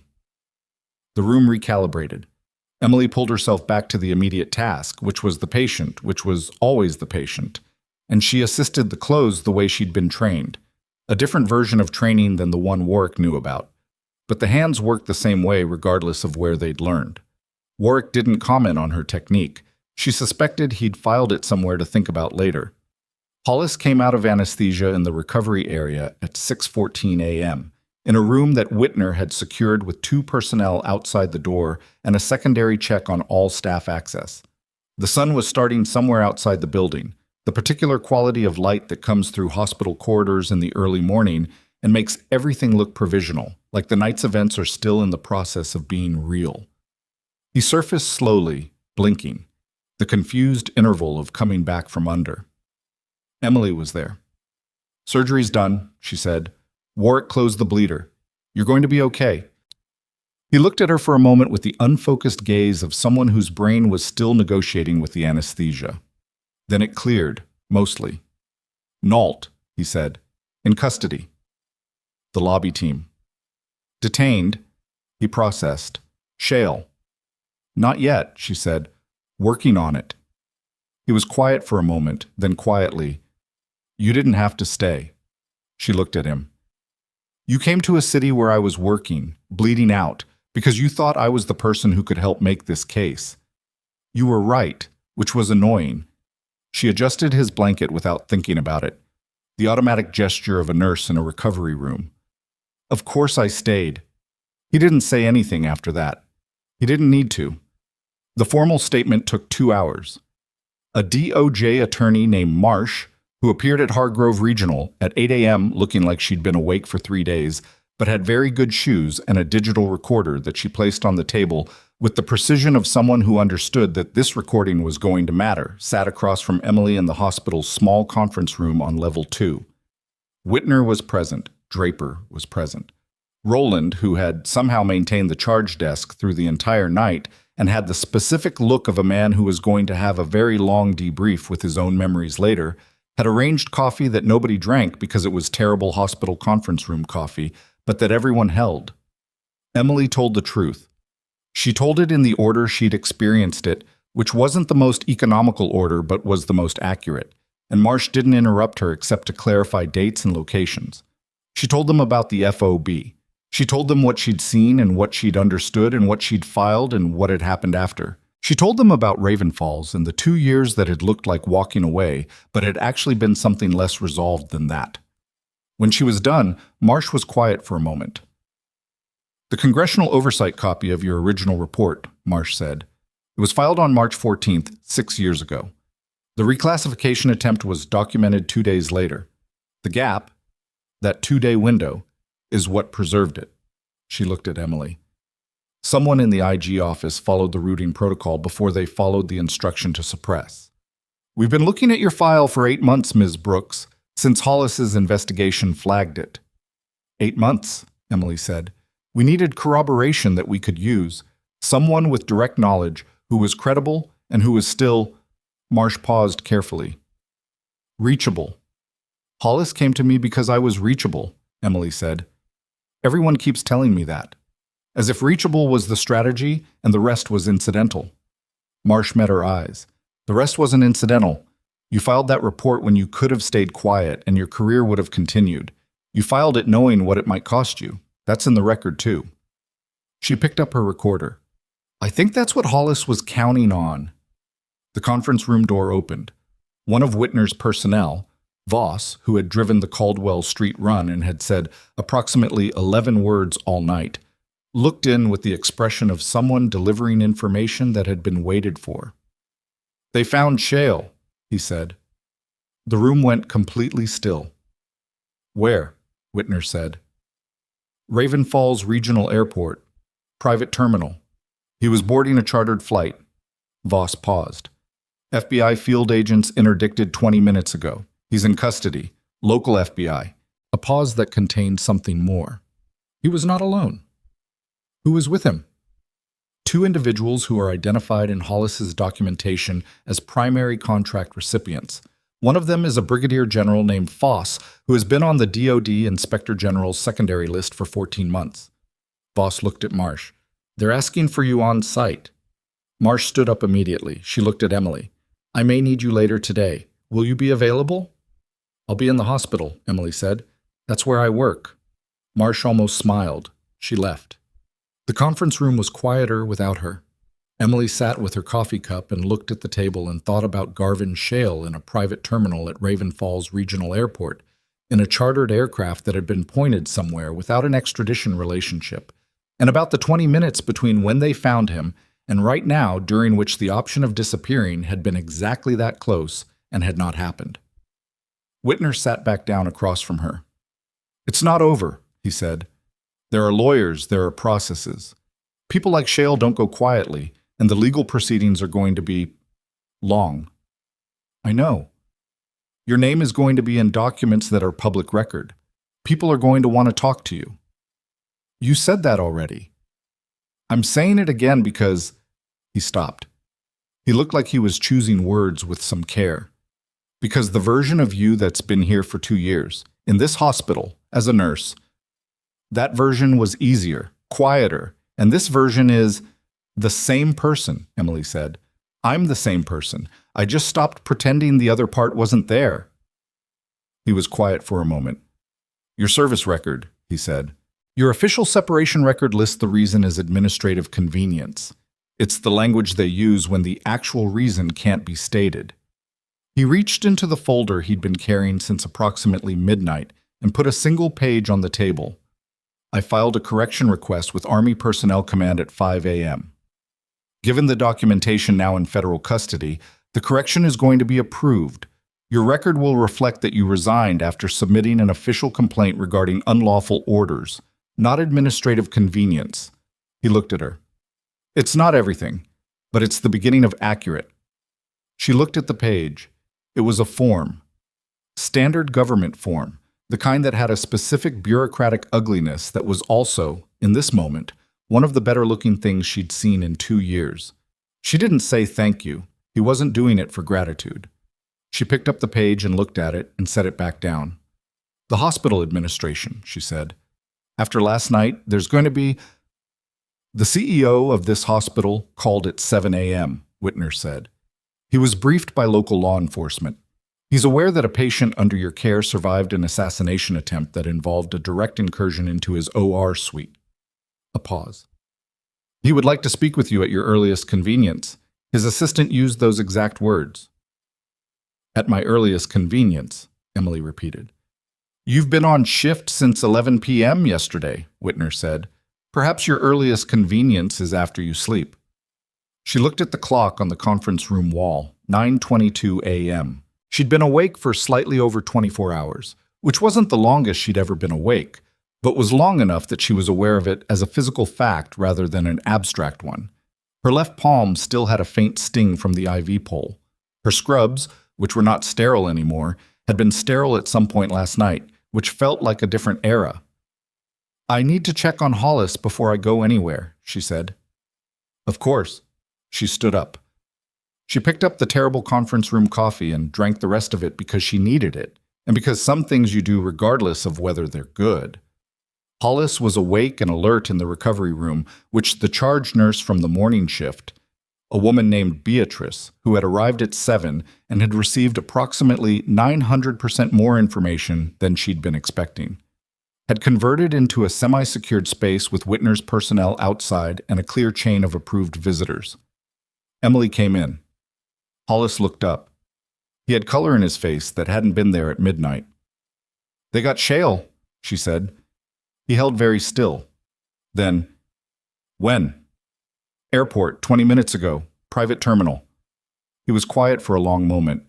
The room recalibrated. Emily pulled herself back to the immediate task, which was the patient, which was always the patient, and she assisted the close the way she'd been trained, a different version of training than the one Warwick knew about. But the hands worked the same way regardless of where they'd learned. Warwick didn't comment on her technique. She suspected he'd filed it somewhere to think about later. Hollis came out of anesthesia in the recovery area at 6:14 a.m., in a room that Whitner had secured with 2 personnel outside the door and a secondary check on all staff access. The sun was starting somewhere outside the building, the particular quality of light that comes through hospital corridors in the early morning and makes everything look provisional, like the night's events are still in the process of being real. He surfaced slowly, blinking, the confused interval of coming back from under. Emily was there. Surgery's done, she said. Warwick closed the bleeder. You're going to be okay. He looked at her for a moment with the unfocused gaze of someone whose brain was still negotiating with the anesthesia. Then it cleared, mostly. Nault, he said. In custody. The lobby team. Detained, he processed. Shale. Not yet, she said. Working on it. He was quiet for a moment, then quietly. You didn't have to stay. She looked at him. You came to a city where I was working, bleeding out, because you thought I was the person who could help make this case. You were right, which was annoying. She adjusted his blanket without thinking about it, the automatic gesture of a nurse in a recovery room. Of course I stayed. He didn't say anything after that. He didn't need to. The formal statement took 2 hours. A DOJ attorney named Marsh, who appeared at Hargrove Regional at 8 a.m. looking like she'd been awake for 3 days, but had very good shoes and a digital recorder that she placed on the table with the precision of someone who understood that this recording was going to matter, sat across from Emily in the hospital's small conference room on level 2. Whitner was present. Draper was present. Roland, who had somehow maintained the charge desk through the entire night and had the specific look of a man who was going to have a very long debrief with his own memories later, had arranged coffee that nobody drank because it was terrible hospital conference room coffee, but that everyone held. Emily told the truth. She told it in the order she'd experienced it, which wasn't the most economical order but was the most accurate, and Marsh didn't interrupt her except to clarify dates and locations. She told them about the FOB. She told them what she'd seen and what she'd understood and what she'd filed and what had happened after. She told them about Raven Falls and the 2 years that had looked like walking away, but had actually been something less resolved than that. When she was done, Marsh was quiet for a moment. "The congressional oversight copy of your original report," Marsh said. "It was filed on March 14th, 6 years ago. The reclassification attempt was documented 2 days later. The gap, that 2-day window, is what preserved it." She looked at Emily. "Someone in the IG office followed the routing protocol before they followed the instruction to suppress. We've been looking at your file for 8 months, Ms. Brooks, since Hollis's investigation flagged it." 8 months, Emily said. "We needed corroboration that we could use, someone with direct knowledge who was credible and who was still—" Marsh paused carefully. "Reachable. Hollis came to me because I was reachable," Emily said. "Everyone keeps telling me that. As if reachable was the strategy and the rest was incidental." Marsh met her eyes. "The rest wasn't incidental. You filed that report when you could have stayed quiet and your career would have continued. You filed it knowing what it might cost you. That's in the record, too." She picked up her recorder. "I think that's what Hollis was counting on." The conference room door opened. One of Whitner's personnel, Voss, who had driven the Caldwell Street run and had said approximately 11 words all night, looked in with the expression of someone delivering information that had been waited for. "They found Shale," he said. The room went completely still. "Where?" Whitner said. "Raven Falls Regional Airport, private terminal. He was boarding a chartered flight." Voss paused. "FBI field agents interdicted 20 minutes ago. He's in custody. Local FBI." A pause that contained something more. He was not alone. Who was with him? 2 individuals who are identified in Hollis's documentation as primary contract recipients. One of them is a brigadier general named Voss, who has been on the DoD Inspector General's secondary list for 14 months. Voss looked at Marsh. "They're asking for you on site." Marsh stood up immediately. She looked at Emily. "I may need you later today. Will you be available?" "I'll be in the hospital," Emily said. "That's where I work." Marsh almost smiled. She left. The conference room was quieter without her. Emily sat with her coffee cup and looked at the table and thought about Garvin Shale in a private terminal at Raven Falls Regional Airport, in a chartered aircraft that had been pointed somewhere without an extradition relationship, and about the 20 minutes between when they found him and right now, during which the option of disappearing had been exactly that close and had not happened. Whitner sat back down across from her. "It's not over," he said. "There are lawyers, there are processes. People like Shale don't go quietly, and the legal proceedings are going to be long." "I know. Your name is going to be in documents that are public record. People are going to want to talk to you." "You said that already." "I'm saying it again because—" He stopped. He looked like he was choosing words with some care. "Because the version of you that's been here for 2 years, in this hospital, as a nurse, that version was easier, quieter, and this version is the same person," Emily said. "I'm the same person. I just stopped pretending the other part wasn't there." He was quiet for a moment. "Your service record," he said. "Your official separation record lists the reason as administrative convenience. It's the language they use when the actual reason can't be stated." He reached into the folder he'd been carrying since approximately midnight and put a single page on the table. "I filed a correction request with Army Personnel Command at 5 a.m. Given the documentation now in federal custody, the correction is going to be approved. Your record will reflect that you resigned after submitting an official complaint regarding unlawful orders, not administrative convenience." He looked at her. "It's not everything, but it's the beginning of accurate." She looked at the page. It was a form. Standard government form. The kind that had a specific bureaucratic ugliness that was also, in this moment, one of the better-looking things she'd seen in 2 years. She didn't say thank you. He wasn't doing it for gratitude. She picked up the page and looked at it and set it back down. "The hospital administration," she said. "After last night, there's going to be—" "The CEO of this hospital called at 7 a.m., Whitner said. He was briefed by local law enforcement. He's aware that a patient under your care survived an assassination attempt that involved a direct incursion into his OR suite." A pause. "He would like to speak with you at your earliest convenience. His assistant used those exact words. At my earliest convenience, Emily repeated. You've been on shift since 11 p.m. yesterday, Whitner said. Perhaps your earliest convenience is after you sleep. She looked at the clock on the conference room wall, 9:22 a.m. She'd been awake for slightly over 24 hours, which wasn't the longest she'd ever been awake, but was long enough that she was aware of it as a physical fact rather than an abstract one. Her left palm still had a faint sting from the IV pole. Her scrubs, which were not sterile anymore, had been sterile at some point last night, which felt like a different era. I need to check on Hollis before I go anywhere, she said. Of course. She stood up. She picked up the terrible conference room coffee and drank the rest of it because she needed it, and because some things you do regardless of whether they're good. Hollis was awake and alert in the recovery room, which the charge nurse from the morning shift, a woman named Beatrice, who had arrived at 7 and had received approximately 900% more information than she'd been expecting, had converted into a semi-secured space with Whitner's personnel outside and a clear chain of approved visitors. Emily came in. Hollis looked up. He had color in his face that hadn't been there at midnight. They got shale, she said. He held very still. Then, when? Airport, 20 minutes ago. Private terminal. He was quiet for a long moment.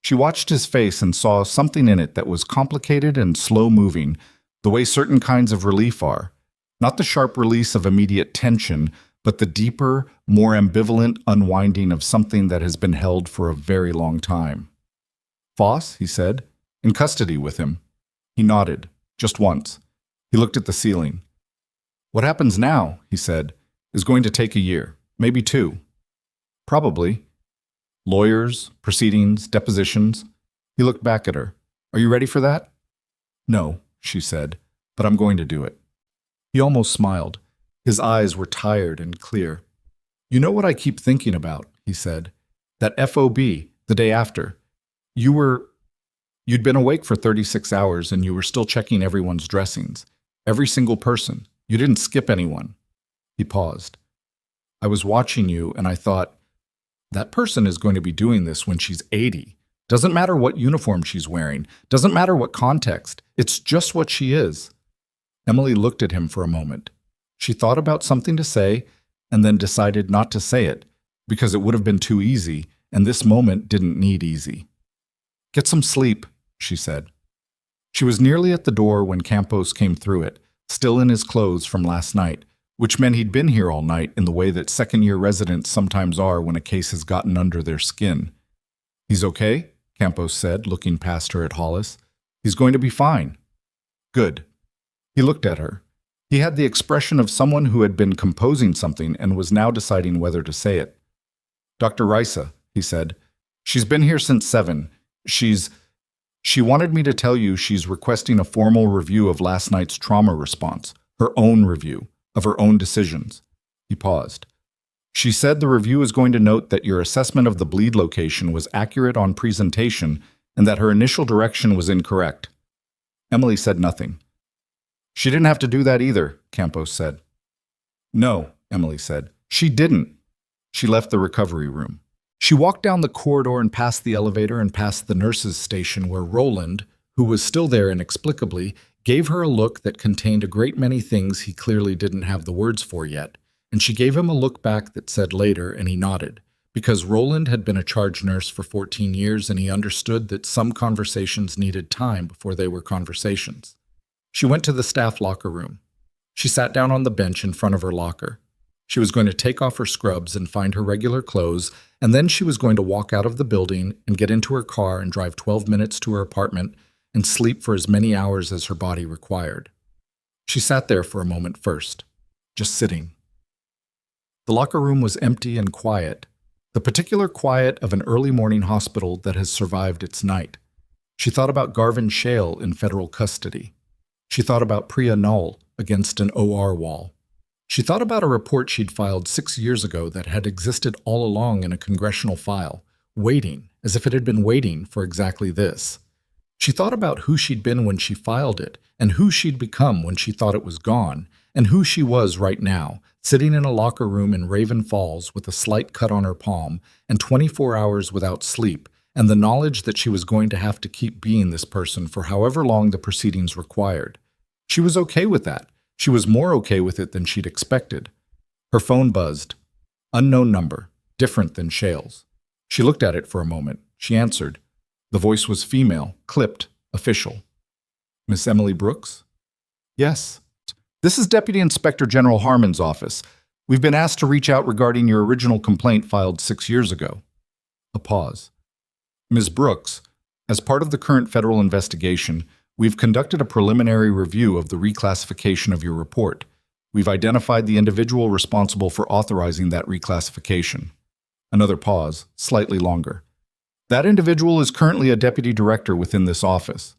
She watched his face and saw something in it that was complicated and slow-moving, the way certain kinds of relief are. Not the sharp release of immediate tension, but the deeper, more ambivalent unwinding of something that has been held for a very long time. Foss, he said, in custody with him. He nodded, just once. He looked at the ceiling. What happens now, he said, is going to take a year, maybe 2. Probably. Lawyers, proceedings, depositions. He looked back at her. Are you ready for that? No, she said, but I'm going to do it. He almost smiled. His eyes were tired and clear. You know what I keep thinking about, he said. That FOB, the day after. You'd been awake for 36 hours and you were still checking everyone's dressings. Every single person. You didn't skip anyone. He paused. I was watching you and I thought, that person is going to be doing this when she's 80. Doesn't matter what uniform she's wearing. Doesn't matter what context. It's just what she is. Emily looked at him for a moment. She thought about something to say and then decided not to say it because it would have been too easy, and this moment didn't need easy. Get some sleep, she said. She was nearly at the door when Campos came through it, still in his clothes from last night, which meant he'd been here all night in the way that second-year residents sometimes are when a case has gotten under their skin. He's okay, Campos said, looking past her at Hollis. He's going to be fine. Good. He looked at her. He had the expression of someone who had been composing something and was now deciding whether to say it. Dr. Risa, he said, she's been here since 7. She wanted me to tell you she's requesting a formal review of last night's trauma response, her own review, of her own decisions. He paused. She said the review is going to note that your assessment of the bleed location was accurate on presentation and that her initial direction was incorrect. Emily said nothing. She didn't have to do that either, Campos said. No, Emily said. She didn't. She left the recovery room. She walked down the corridor and past the elevator and past the nurse's station where Roland, who was still there inexplicably, gave her a look that contained a great many things he clearly didn't have the words for yet, and she gave him a look back that said later, and he nodded, because Roland had been a charge nurse for 14 years and he understood that some conversations needed time before they were conversations. She went to the staff locker room. She sat down on the bench in front of her locker. She was going to take off her scrubs and find her regular clothes, and then she was going to walk out of the building and get into her car and drive 12 minutes to her apartment and sleep for as many hours as her body required. She sat there for a moment first, just sitting. The locker room was empty and quiet, the particular quiet of an early morning hospital that has survived its night. She thought about Garvin Shale in federal custody. She thought about Priya Null against an OR wall. She thought about a report she'd filed 6 years ago that had existed all along in a congressional file, waiting, as if it had been waiting for exactly this. She thought about who she'd been when she filed it, and who she'd become when she thought it was gone, and who she was right now, sitting in a locker room in Raven Falls with a slight cut on her palm and 24 hours without sleep, and the knowledge that she was going to have to keep being this person for however long the proceedings required. She was okay with that. She was more okay with it than she'd expected. Her phone buzzed. Unknown number, different than Shale's. She looked at it for a moment. She answered. The voice was female, clipped, official. Miss Emily Brooks? Yes. This is Deputy Inspector General Harmon's office. We've been asked to reach out regarding your original complaint filed 6 years ago. A pause. Ms. Brooks, as part of the current federal investigation, we've conducted a preliminary review of the reclassification of your report. We've identified the individual responsible for authorizing that reclassification. Another pause, slightly longer. That individual is currently a deputy director within this office.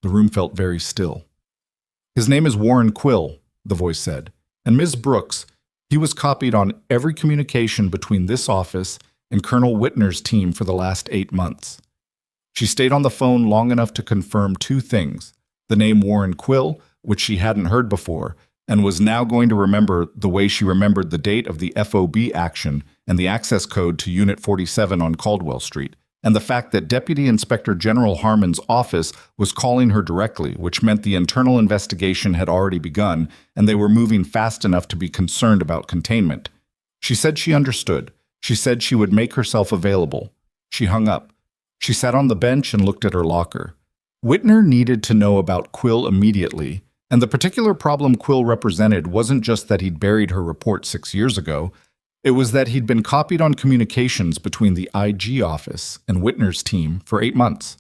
The room felt very still. His name is Warren Quill, the voice said, and Ms. Brooks, he was copied on every communication between this office and Colonel Whitner's team for the last 8 months. She stayed on the phone long enough to confirm 2 things, the name Warren Quill, which she hadn't heard before, and was now going to remember the way she remembered the date of the FOB action and the access code to Unit 47 on Caldwell Street, and the fact that Deputy Inspector General Harmon's office was calling her directly, which meant the internal investigation had already begun, and they were moving fast enough to be concerned about containment. She said she understood. She said she would make herself available. She hung up. She sat on the bench and looked at her locker. Whitner needed to know about Quill immediately, and the particular problem Quill represented wasn't just that he'd buried her report 6 years ago. It was that he'd been copied on communications between the IG office and Whitner's team for 8 months.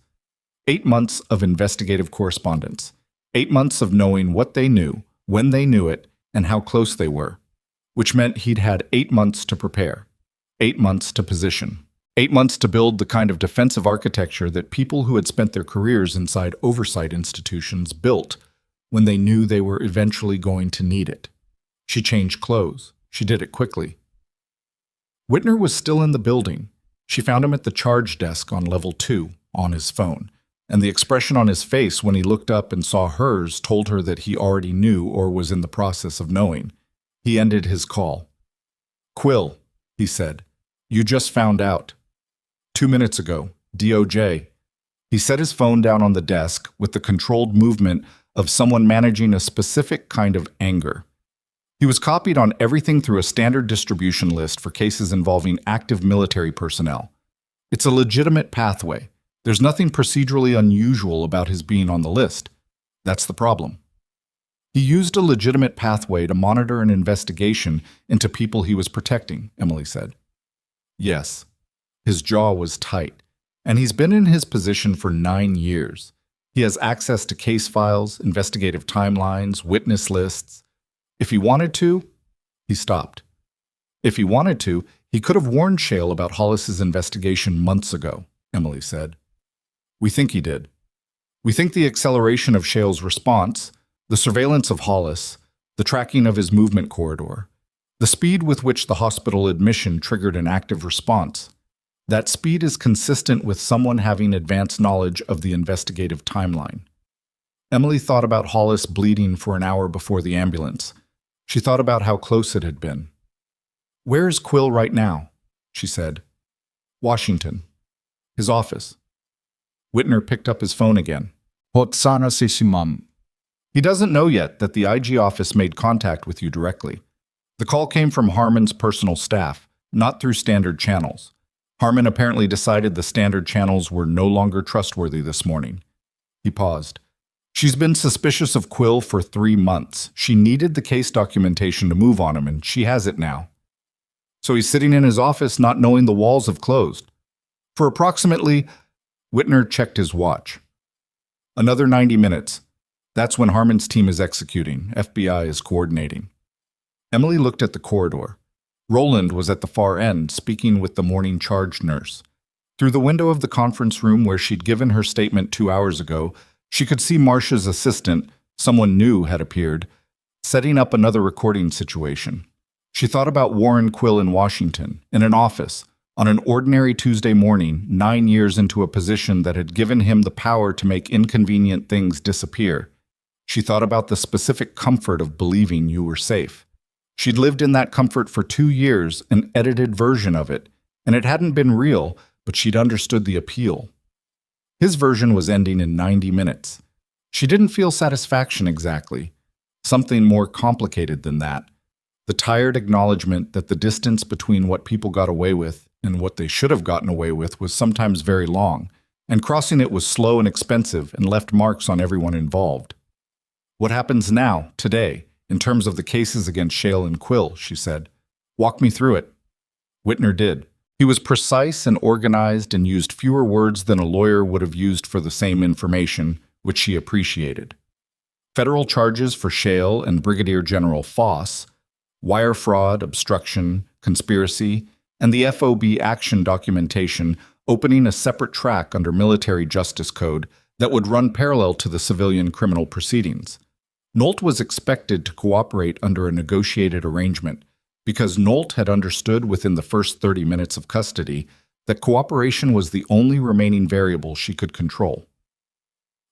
8 months of investigative correspondence. 8 months of knowing what they knew, when they knew it, and how close they were. Which meant he'd had 8 months to prepare. 8 months to position. 8 months to build the kind of defensive architecture that people who had spent their careers inside oversight institutions built when they knew they were eventually going to need it. She changed clothes. She did it quickly. Whitner was still in the building. She found him at the charge desk on level 2, on his phone, and the expression on his face when he looked up and saw hers told her that he already knew or was in the process of knowing. He ended his call. Quill, he said, you just found out. 2 minutes ago, DOJ. He set his phone down on the desk with the controlled movement of someone managing a specific kind of anger. He was copied on everything through a standard distribution list for cases involving active military personnel. It's a legitimate pathway. There's nothing procedurally unusual about his being on the list. That's the problem. He used a legitimate pathway to monitor an investigation into people he was protecting, Emily said. Yes. His jaw was tight, and he's been in his position for 9 years. He has access to case files, investigative timelines, witness lists. If he wanted to, he stopped. If he wanted to, he could have warned Shale about Hollis's investigation months ago, Emily said. We think he did. We think the acceleration of Shale's response, the surveillance of Hollis, the tracking of his movement corridor, the speed with which the hospital admission triggered an active response, that speed is consistent with someone having advanced knowledge of the investigative timeline. Emily thought about Hollis bleeding for an hour before the ambulance. She thought about how close it had been. Where is Quill right now? She said. Washington. His office. Whitner picked up his phone again. Hotsana sisimam. He doesn't know yet that the IG office made contact with you directly. The call came from Harmon's personal staff, not through standard channels. Harmon apparently decided the standard channels were no longer trustworthy this morning. He paused. She's been suspicious of Quill for 3 months. She needed the case documentation to move on him, and she has it now. So he's sitting in his office not knowing the walls have closed. For approximately, Whitner checked his watch. Another 90 minutes. That's when Harmon's team is executing. FBI is coordinating. Emily looked at the corridor. Roland was at the far end, speaking with the morning charge nurse. Through the window of the conference room where she'd given her statement 2 hours ago, she could see Marcia's assistant, someone new had appeared, setting up another recording situation. She thought about Warren Quill in Washington, in an office, on an ordinary Tuesday morning, 9 years into a position that had given him the power to make inconvenient things disappear. She thought about the specific comfort of believing you were safe. She'd lived in that comfort for 2 years, an edited version of it, and it hadn't been real, but she'd understood the appeal. His version was ending in 90 minutes. She didn't feel satisfaction exactly. Something more complicated than that. The tired acknowledgement that the distance between what people got away with and what they should have gotten away with was sometimes very long, and crossing it was slow and expensive and left marks on everyone involved. What happens now, today, in terms of the cases against Shale and Quill, she said. Walk me through it. Whitner did. He was precise and organized and used fewer words than a lawyer would have used for the same information, which she appreciated. Federal charges for Shale and Brigadier General Foss, wire fraud, obstruction, conspiracy, and the FOB action documentation opening a separate track under Military Justice Code that would run parallel to the civilian criminal proceedings. Nolt was expected to cooperate under a negotiated arrangement because Nolt had understood within the first 30 minutes of custody that cooperation was the only remaining variable she could control.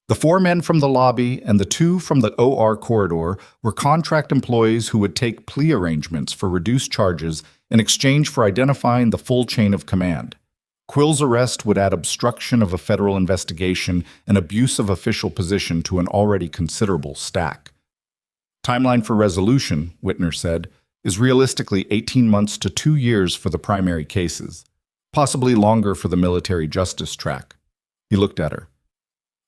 The 4 men from the lobby and the 2 from the OR corridor were contract employees who would take plea arrangements for reduced charges in exchange for identifying the full chain of command. Quill's arrest would add obstruction of a federal investigation and abuse of official position to an already considerable stack. Timeline for resolution, Whitner said, is realistically 18 months to 2 years for the primary cases, possibly longer for the military justice track. He looked at her.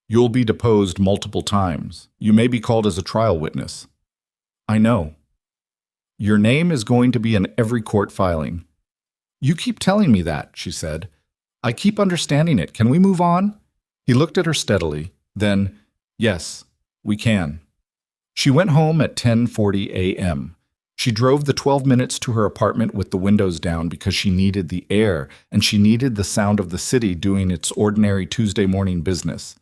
You'll be deposed multiple times. You may be called as a trial witness. I know. Your name is going to be in every court filing. You keep telling me that, she said. I keep understanding it. Can we move on? He looked at her steadily. Then, yes, we can. She went home at 10:40 a.m. She drove the 12 minutes to her apartment with the windows down because she needed the air and she needed the sound of the city doing its ordinary Tuesday morning business.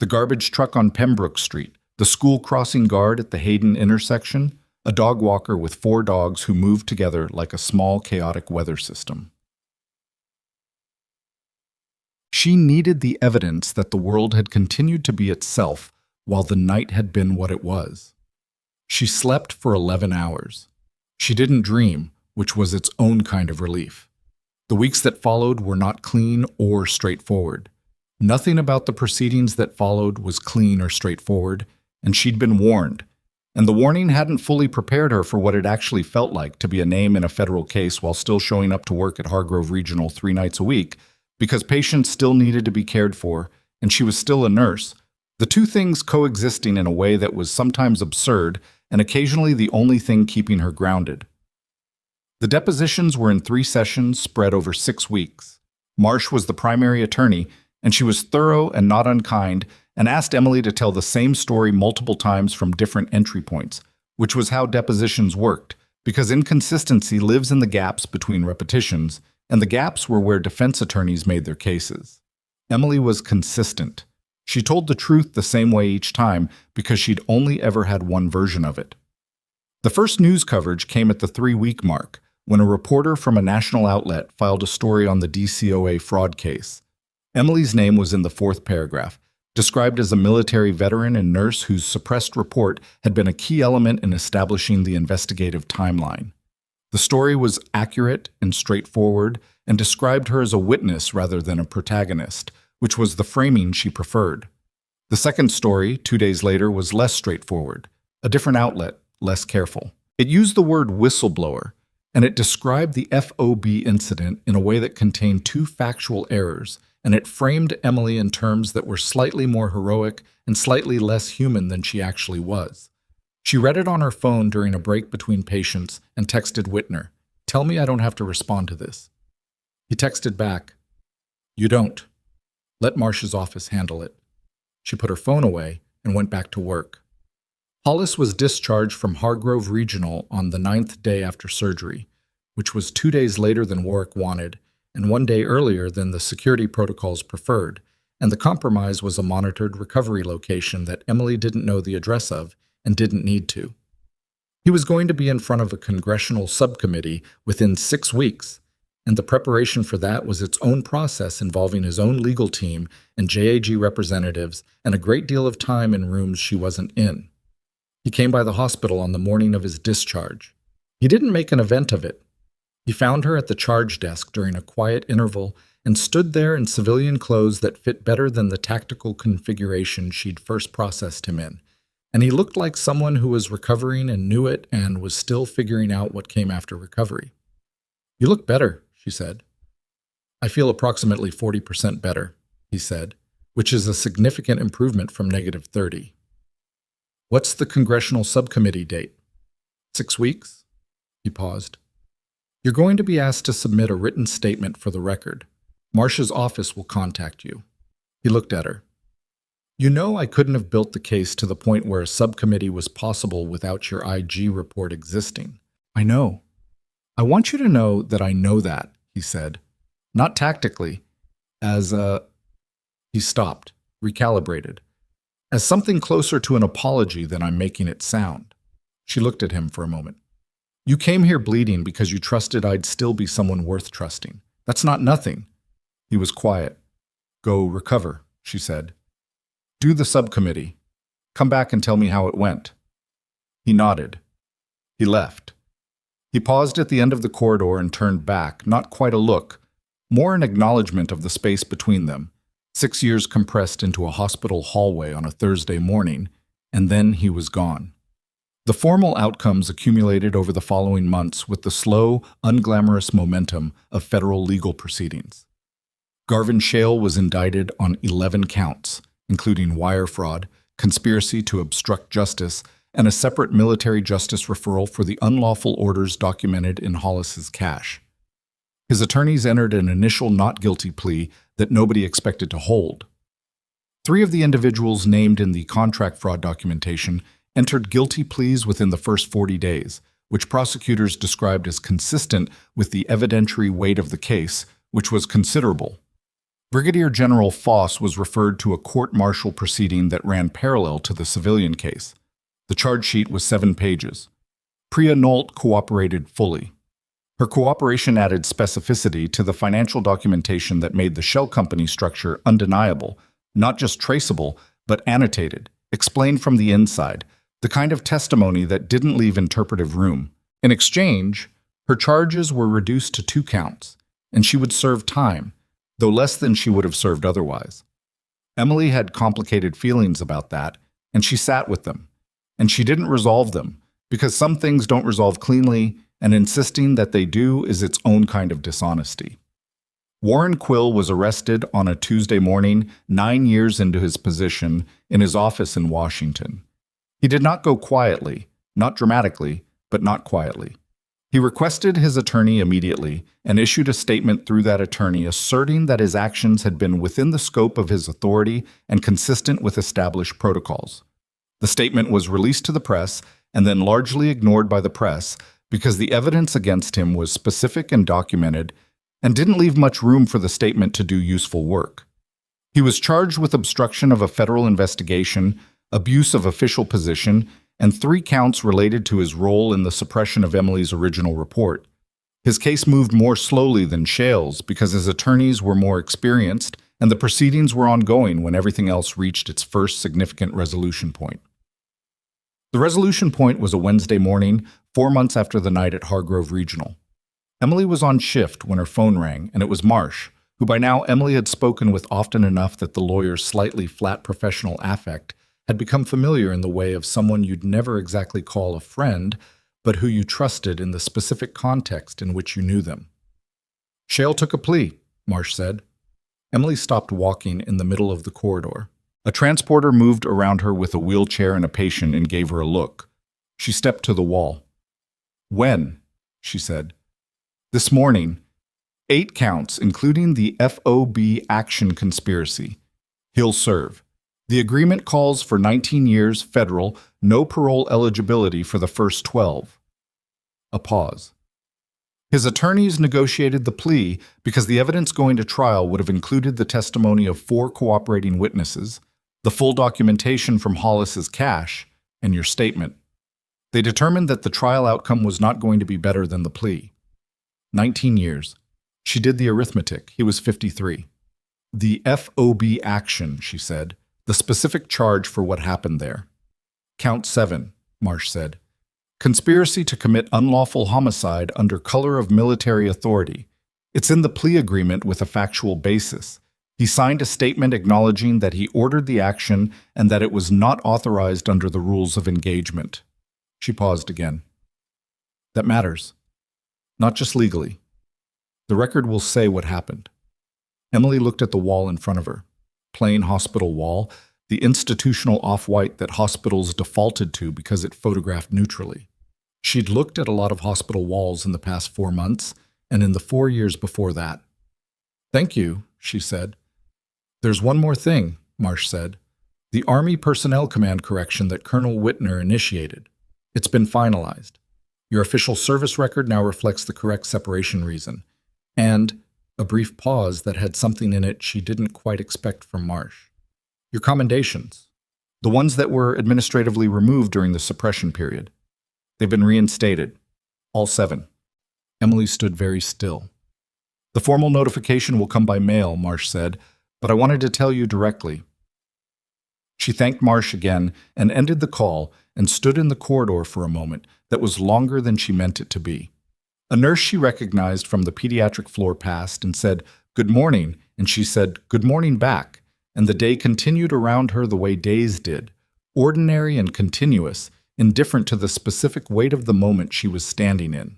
The garbage truck on Pembroke Street, the school crossing guard at the Hayden intersection, a dog walker with 4 dogs who moved together like a small chaotic weather system. She needed the evidence that the world had continued to be itself while the night had been what it was. She slept for 11 hours. She didn't dream, which was its own kind of relief. The weeks that followed were not clean or straightforward. Nothing about the proceedings that followed was clean or straightforward, and she'd been warned. And the warning hadn't fully prepared her for what it actually felt like to be a name in a federal case while still showing up to work at Hargrove Regional 3 nights a week, because patients still needed to be cared for, and she was still a nurse, the two things coexisting in a way that was sometimes absurd and occasionally the only thing keeping her grounded. The depositions were in 3 sessions spread over 6 weeks. Marsh was the primary attorney, and she was thorough and not unkind, and asked Emily to tell the same story multiple times from different entry points, which was how depositions worked, because inconsistency lives in the gaps between repetitions, and the gaps were where defense attorneys made their cases. Emily was consistent. She told the truth the same way each time because she'd only ever had one version of it. The first news coverage came at the 3-week mark, when a reporter from a national outlet filed a story on the DCOA fraud case. Emily's name was in the 4th paragraph, described as a military veteran and nurse whose suppressed report had been a key element in establishing the investigative timeline. The story was accurate and straightforward and described her as a witness rather than a protagonist, which was the framing she preferred. The second story, 2 days later, was less straightforward, a different outlet, less careful. It used the word whistleblower, and it described the FOB incident in a way that contained 2 factual errors, and it framed Emily in terms that were slightly more heroic and slightly less human than she actually was. She read it on her phone during a break between patients and texted Whitner, "Tell me I don't have to respond to this." He texted back, "You don't. Let Marsh's office handle it." She put her phone away and went back to work. Hollis was discharged from Hargrove Regional on the 9th day after surgery, which was 2 days later than Warwick wanted and 1 day earlier than the security protocols preferred, and the compromise was a monitored recovery location that Emily didn't know the address of and didn't need to. He was going to be in front of a congressional subcommittee within 6 weeks, and the preparation for that was its own process involving his own legal team and JAG representatives and a great deal of time in rooms she wasn't in. He came by the hospital on the morning of his discharge. He didn't make an event of it. He found her at the charge desk during a quiet interval and stood there in civilian clothes that fit better than the tactical configuration she'd first processed him in. And he looked like someone who was recovering and knew it and was still figuring out what came after recovery. "You look better," she said. "I feel approximately 40% better," he said, which is a significant improvement from -30. "What's the congressional subcommittee date?" 6 weeks? He paused. "You're going to be asked to submit a written statement for the record. Marcia's office will contact you." He looked at her. "You know I couldn't have built the case to the point where a subcommittee was possible without your IG report existing." "I know. I want you to know that I know that," he said. "Not tactically, as a—" He stopped, recalibrated. "As something closer to an apology than I'm making it sound." She looked at him for a moment. "You came here bleeding because you trusted I'd still be someone worth trusting. That's not nothing." He was quiet. "Go recover," she said. "Do the subcommittee. Come back and tell me how it went." He nodded. He left. He paused at the end of the corridor and turned back, not quite a look, more an acknowledgement of the space between them, 6 years compressed into a hospital hallway on a Thursday morning, and then he was gone. The formal outcomes accumulated over the following months with the slow, unglamorous momentum of federal legal proceedings. Garvin Shale was indicted on 11 counts, including wire fraud, conspiracy to obstruct justice, and a separate military justice referral for the unlawful orders documented in Hollis's cache. His attorneys entered an initial not guilty plea that nobody expected to hold. 3 of the individuals named in the contract fraud documentation entered guilty pleas within the first 40 days, which prosecutors described as consistent with the evidentiary weight of the case, which was considerable. Brigadier General Foss was referred to a court-martial proceeding that ran parallel to the civilian case. The charge sheet was 7 pages. Priya Nolt cooperated fully. Her cooperation added specificity to the financial documentation that made the shell company structure undeniable, not just traceable, but annotated, explained from the inside, the kind of testimony that didn't leave interpretive room. In exchange, her charges were reduced to 2 counts, and she would serve time, though less than she would have served otherwise. Emily had complicated feelings about that, and she sat with them. And she didn't resolve them, because some things don't resolve cleanly, and insisting that they do is its own kind of dishonesty. Warren Quill was arrested on a Tuesday morning, 9 years into his position, in his office in Washington. He did not go quietly, not dramatically, but not quietly. He requested his attorney immediately and issued a statement through that attorney asserting that his actions had been within the scope of his authority and consistent with established protocols. The statement was released to the press and then largely ignored by the press because the evidence against him was specific and documented and didn't leave much room for the statement to do useful work. He was charged with obstruction of a federal investigation, abuse of official position, and 3 counts related to his role in the suppression of Emily's original report. His case moved more slowly than Shale's because his attorneys were more experienced and the proceedings were ongoing when everything else reached its first significant resolution point. The resolution point was a Wednesday morning, 4 months after the night at Hargrove Regional. Emily was on shift when her phone rang, and it was Marsh, who by now Emily had spoken with often enough that the lawyer's slightly flat professional affect had become familiar in the way of someone you'd never exactly call a friend, but who you trusted in the specific context in which you knew them. "Shale took a plea," Marsh said. Emily stopped walking in the middle of the corridor. A transporter moved around her with a wheelchair and a patient and gave her a look. She stepped to the wall. "When?" she said. "This morning. 8 counts, including the FOB action conspiracy. He'll serve. The agreement calls for 19 years federal, no parole eligibility for the first 12. A pause. His attorneys negotiated the plea because the evidence going to trial would have included the testimony of 4 cooperating witnesses, the full documentation from Hollis's cache, and your statement. They determined that the trial outcome was not going to be better than the plea. 19 years. She did the arithmetic. He was 53. The FOB action, she said. The specific charge for what happened there. Count 7, Marsh said. Conspiracy to commit unlawful homicide under color of military authority. It's in the plea agreement with a factual basis. He signed a statement acknowledging that he ordered the action and that it was not authorized under the rules of engagement. She paused again. That matters. Not just legally. The record will say what happened. Emily looked at the wall in front of her. Plain hospital wall, the institutional off-white that hospitals defaulted to because it photographed neutrally. She'd looked at a lot of hospital walls in the past 4 months, and in the 4 years before that. Thank you, she said. There's one more thing, Marsh said. The Army Personnel Command correction that Colonel Whitner initiated. It's been finalized. Your official service record now reflects the correct separation reason. And a brief pause that had something in it she didn't quite expect from Marsh. Your commendations. The ones that were administratively removed during the suppression period. They've been reinstated. All 7. Emily stood very still. The formal notification will come by mail, Marsh said, but I wanted to tell you directly. She thanked Marsh again and ended the call and stood in the corridor for a moment that was longer than she meant it to be. A nurse she recognized from the pediatric floor passed and said, "Good morning," and she said, "Good morning" back, and the day continued around her the way days did, ordinary and continuous, indifferent to the specific weight of the moment she was standing in.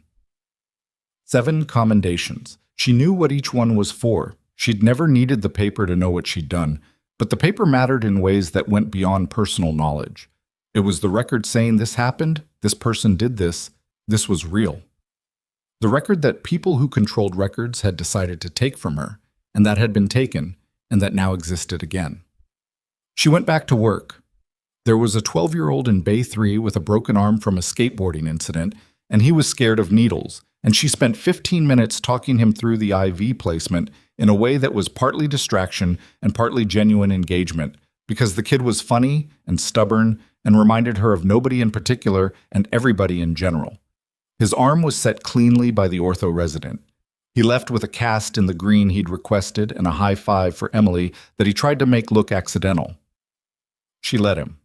7 commendations. She knew what each one was for. She'd never needed the paper to know what she'd done, but the paper mattered in ways that went beyond personal knowledge. It was the record saying this happened, this person did this was real. The record that people who controlled records had decided to take from her, and that had been taken, and that now existed again. She went back to work. There was a 12-year-old in Bay 3 with a broken arm from a skateboarding incident, and he was scared of needles, and she spent 15 minutes talking him through the IV placement in a way that was partly distraction and partly genuine engagement, because the kid was funny and stubborn and reminded her of nobody in particular and everybody in general. His arm was set cleanly by the ortho resident. He left with a cast in the green he'd requested and a high five for Emily that he tried to make look accidental. She let him.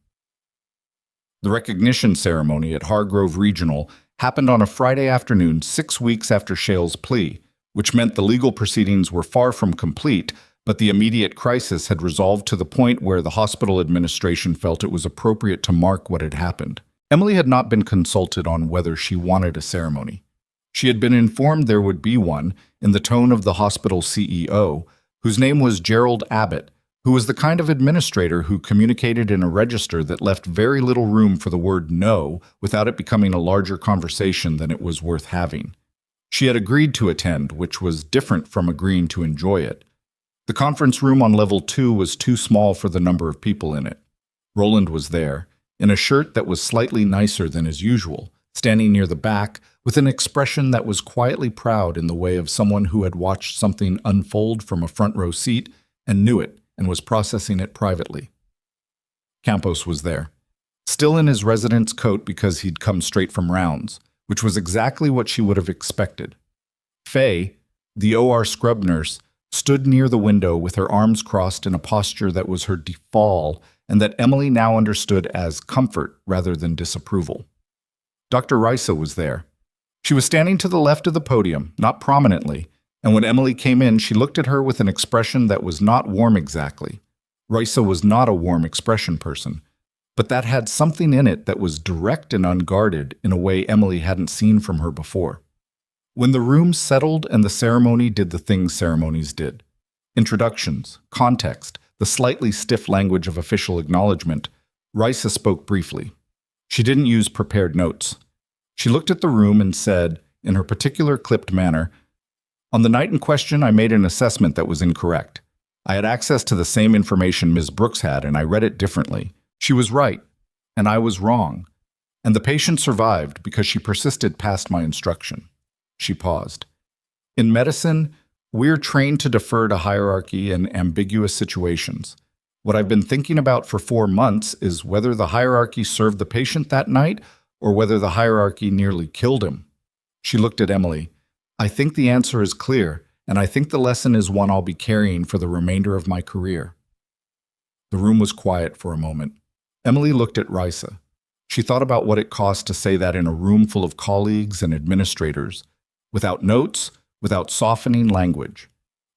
The recognition ceremony at Hargrove Regional happened on a Friday afternoon 6 weeks after Shale's plea, which meant the legal proceedings were far from complete, but the immediate crisis had resolved to the point where the hospital administration felt it was appropriate to mark what had happened. Emily had not been consulted on whether she wanted a ceremony. She had been informed there would be one in the tone of the hospital CEO, whose name was Gerald Abbott, who was the kind of administrator who communicated in a register that left very little room for the word no without it becoming a larger conversation than it was worth having. She had agreed to attend, which was different from agreeing to enjoy it. The conference room on level 2 was too small for the number of people in it. Roland was there, in a shirt that was slightly nicer than his usual, standing near the back, with an expression that was quietly proud in the way of someone who had watched something unfold from a front row seat and knew it and was processing it privately. Campos was there, still in his resident's coat because he'd come straight from rounds, which was exactly what she would have expected. Faye, the OR scrub nurse, stood near the window with her arms crossed in a posture that was her default and that Emily now understood as comfort rather than disapproval. Dr. Risa was there. She was standing to the left of the podium, not prominently, and when Emily came in, she looked at her with an expression that was not warm exactly. Risa was not a warm expression person, but that had something in it that was direct and unguarded in a way Emily hadn't seen from her before. When the room settled and the ceremony did the things ceremonies did, introductions, context, the slightly stiff language of official acknowledgement, Risa spoke briefly. She didn't use prepared notes. She looked at the room and said, in her particular clipped manner, "On the night in question, I made an assessment that was incorrect. I had access to the same information Ms. Brooks had, and I read it differently. She was right, and I was wrong. And the patient survived because she persisted past my instruction." She paused. In medicine, we're trained to defer to hierarchy in ambiguous situations. What I've been thinking about for 4 months is whether the hierarchy served the patient that night or whether the hierarchy nearly killed him. She looked at Emily. I think the answer is clear, and I think the lesson is one I'll be carrying for the remainder of my career. The room was quiet for a moment. Emily looked at Risa. She thought about what it cost to say that in a room full of colleagues and administrators, without notes, without softening language.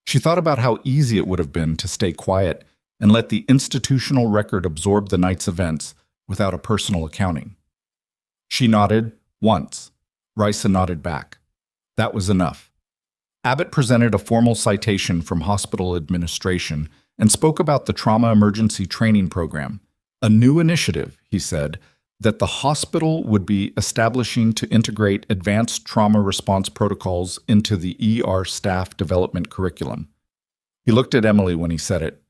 She thought about how easy it would have been to stay quiet and let the institutional record absorb the night's events without a personal accounting. She nodded once. Risa nodded back. That was enough. Abbott presented a formal citation from hospital administration and spoke about the Trauma Emergency Training Program, a new initiative, he said, that the hospital would be establishing to integrate advanced trauma response protocols into the ER staff development curriculum. He looked at Emily when he said it.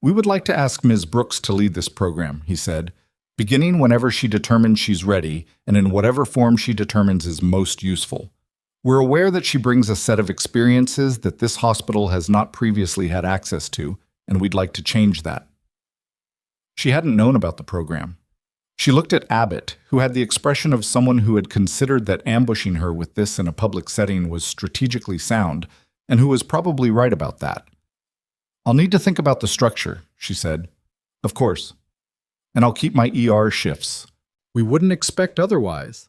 We would like to ask Ms. Brooks to lead this program, he said, beginning whenever she determines she's ready and in whatever form she determines is most useful. We're aware that she brings a set of experiences that this hospital has not previously had access to, and we'd like to change that. She hadn't known about the program. She looked at Abbott, who had the expression of someone who had considered that ambushing her with this in a public setting was strategically sound, and who was probably right about that. I'll need to think about the structure, she said. Of course. And I'll keep my ER shifts. We wouldn't expect otherwise.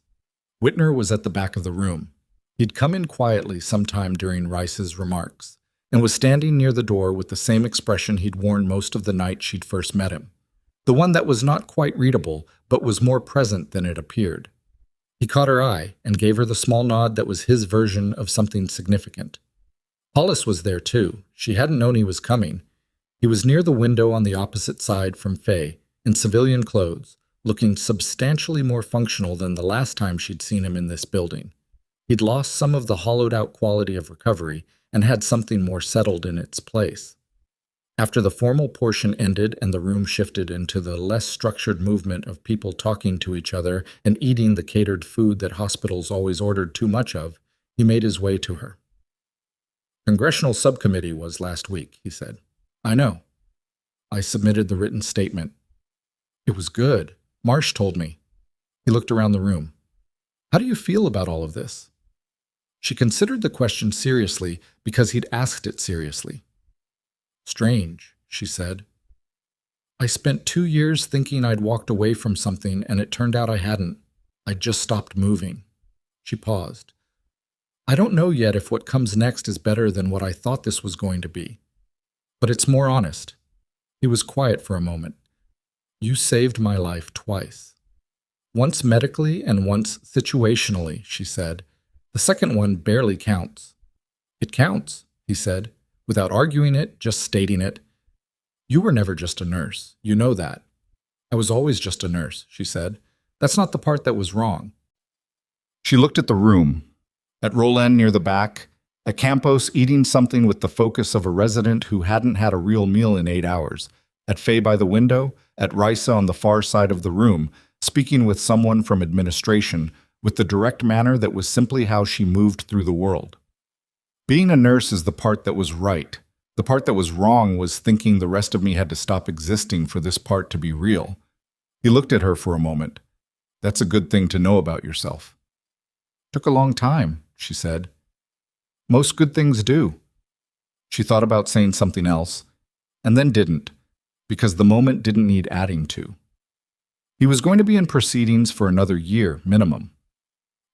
Whitner was at the back of the room. He'd come in quietly sometime during Rice's remarks, and was standing near the door with the same expression he'd worn most of the night she'd first met him. The one that was not quite readable, but was more present than it appeared. He caught her eye and gave her the small nod that was his version of something significant. Hollis was there too. She hadn't known he was coming. He was near the window on the opposite side from Faye, in civilian clothes, looking substantially more functional than the last time she'd seen him in this building. He'd lost some of the hollowed-out quality of recovery and had something more settled in its place. After the formal portion ended and the room shifted into the less structured movement of people talking to each other and eating the catered food that hospitals always ordered too much of, he made his way to her. Congressional subcommittee was last week, he said. I know. I submitted the written statement. It was good. Marsh told me. He looked around the room. How do you feel about all of this? She considered the question seriously because he'd asked it seriously. Strange, she said. I spent 2 years thinking I'd walked away from something, and it turned out I hadn't. I'd just stopped moving. She paused. I don't know yet if what comes next is better than what I thought this was going to be. But it's more honest. He was quiet for a moment. You saved my life twice. Once medically and once situationally, she said. The second one barely counts. It counts, he said, without arguing it, just stating it. You were never just a nurse. You know that. I was always just a nurse, she said. That's not the part that was wrong. She looked at the room, at Roland near the back, at Campos eating something with the focus of a resident who hadn't had a real meal in 8 hours, at Faye by the window, at Risa on the far side of the room, speaking with someone from administration, with the direct manner that was simply how she moved through the world. Being a nurse is the part that was right. The part that was wrong was thinking the rest of me had to stop existing for this part to be real. He looked at her for a moment. That's a good thing to know about yourself. Took a long time, she said. Most good things do. She thought about saying something else, and then didn't, because the moment didn't need adding to. He was going to be in proceedings for another year, minimum.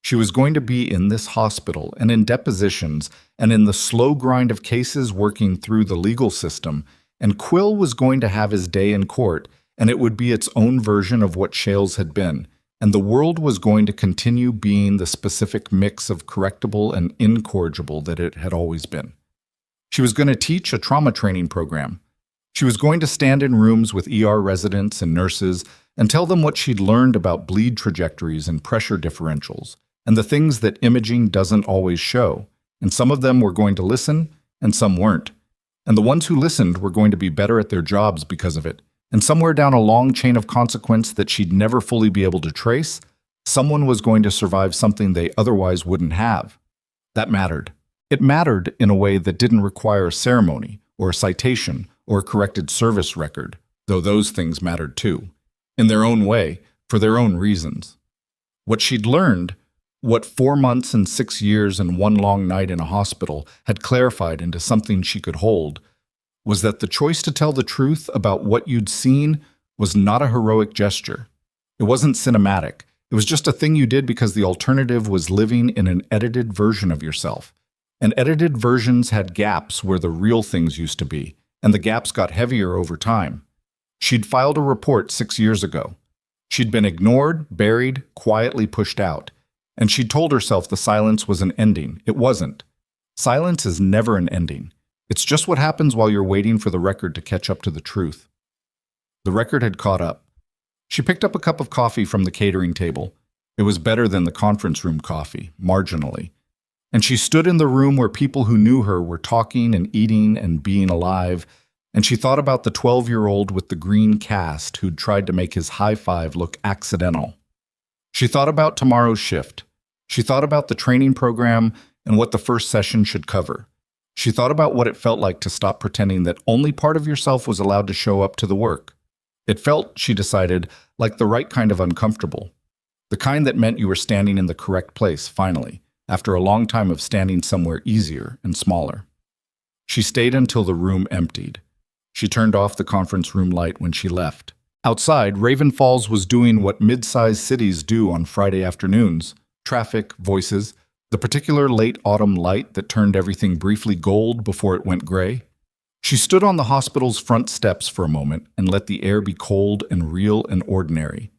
She was going to be in this hospital and in depositions and in the slow grind of cases working through the legal system, and Quill was going to have his day in court, and it would be its own version of what Shales had been, and the world was going to continue being the specific mix of correctable and incorrigible that it had always been. She was going to teach a trauma training program. She was going to stand in rooms with ER residents and nurses and tell them what she'd learned about bleed trajectories and pressure differentials, and the things that imaging doesn't always show, and some of them were going to listen, and some weren't. And the ones who listened were going to be better at their jobs because of it, and somewhere down a long chain of consequence that she'd never fully be able to trace, someone was going to survive something they otherwise wouldn't have. That mattered. It mattered in a way that didn't require a ceremony, or a citation, or a corrected service record, though those things mattered too, in their own way, for their own reasons. What she'd learned, what 4 months and 6 years and 1 long night in a hospital had clarified into something she could hold, was that the choice to tell the truth about what you'd seen was not a heroic gesture. It wasn't cinematic. It was just a thing you did because the alternative was living in an edited version of yourself. And edited versions had gaps where the real things used to be, and the gaps got heavier over time. She'd filed a report 6 years ago. She'd been ignored, buried, quietly pushed out. And she'd told herself the silence was an ending. It wasn't. Silence is never an ending. It's just what happens while you're waiting for the record to catch up to the truth. The record had caught up. She picked up a cup of coffee from the catering table. It was better than the conference room coffee, marginally. And she stood in the room where people who knew her were talking and eating and being alive, and she thought about the 12-year-old with the green cast who'd tried to make his high five look accidental. She thought about tomorrow's shift. She thought about the training program and what the first session should cover. She thought about what it felt like to stop pretending that only part of yourself was allowed to show up to the work. It felt, she decided, like the right kind of uncomfortable. The kind that meant you were standing in the correct place, finally, after a long time of standing somewhere easier and smaller. She stayed until the room emptied. She turned off the conference room light when she left. Outside, Raven Falls was doing what mid-sized cities do on Friday afternoons. Traffic, voices, the particular late autumn light that turned everything briefly gold before it went gray. She stood on the hospital's front steps for a moment and let the air be cold and real and ordinary.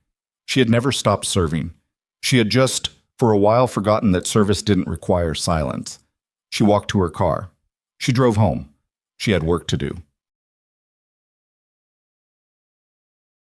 She had never stopped serving. She had just, for a while, forgotten that service didn't require silence. She walked to her car. She drove home. She had work to do.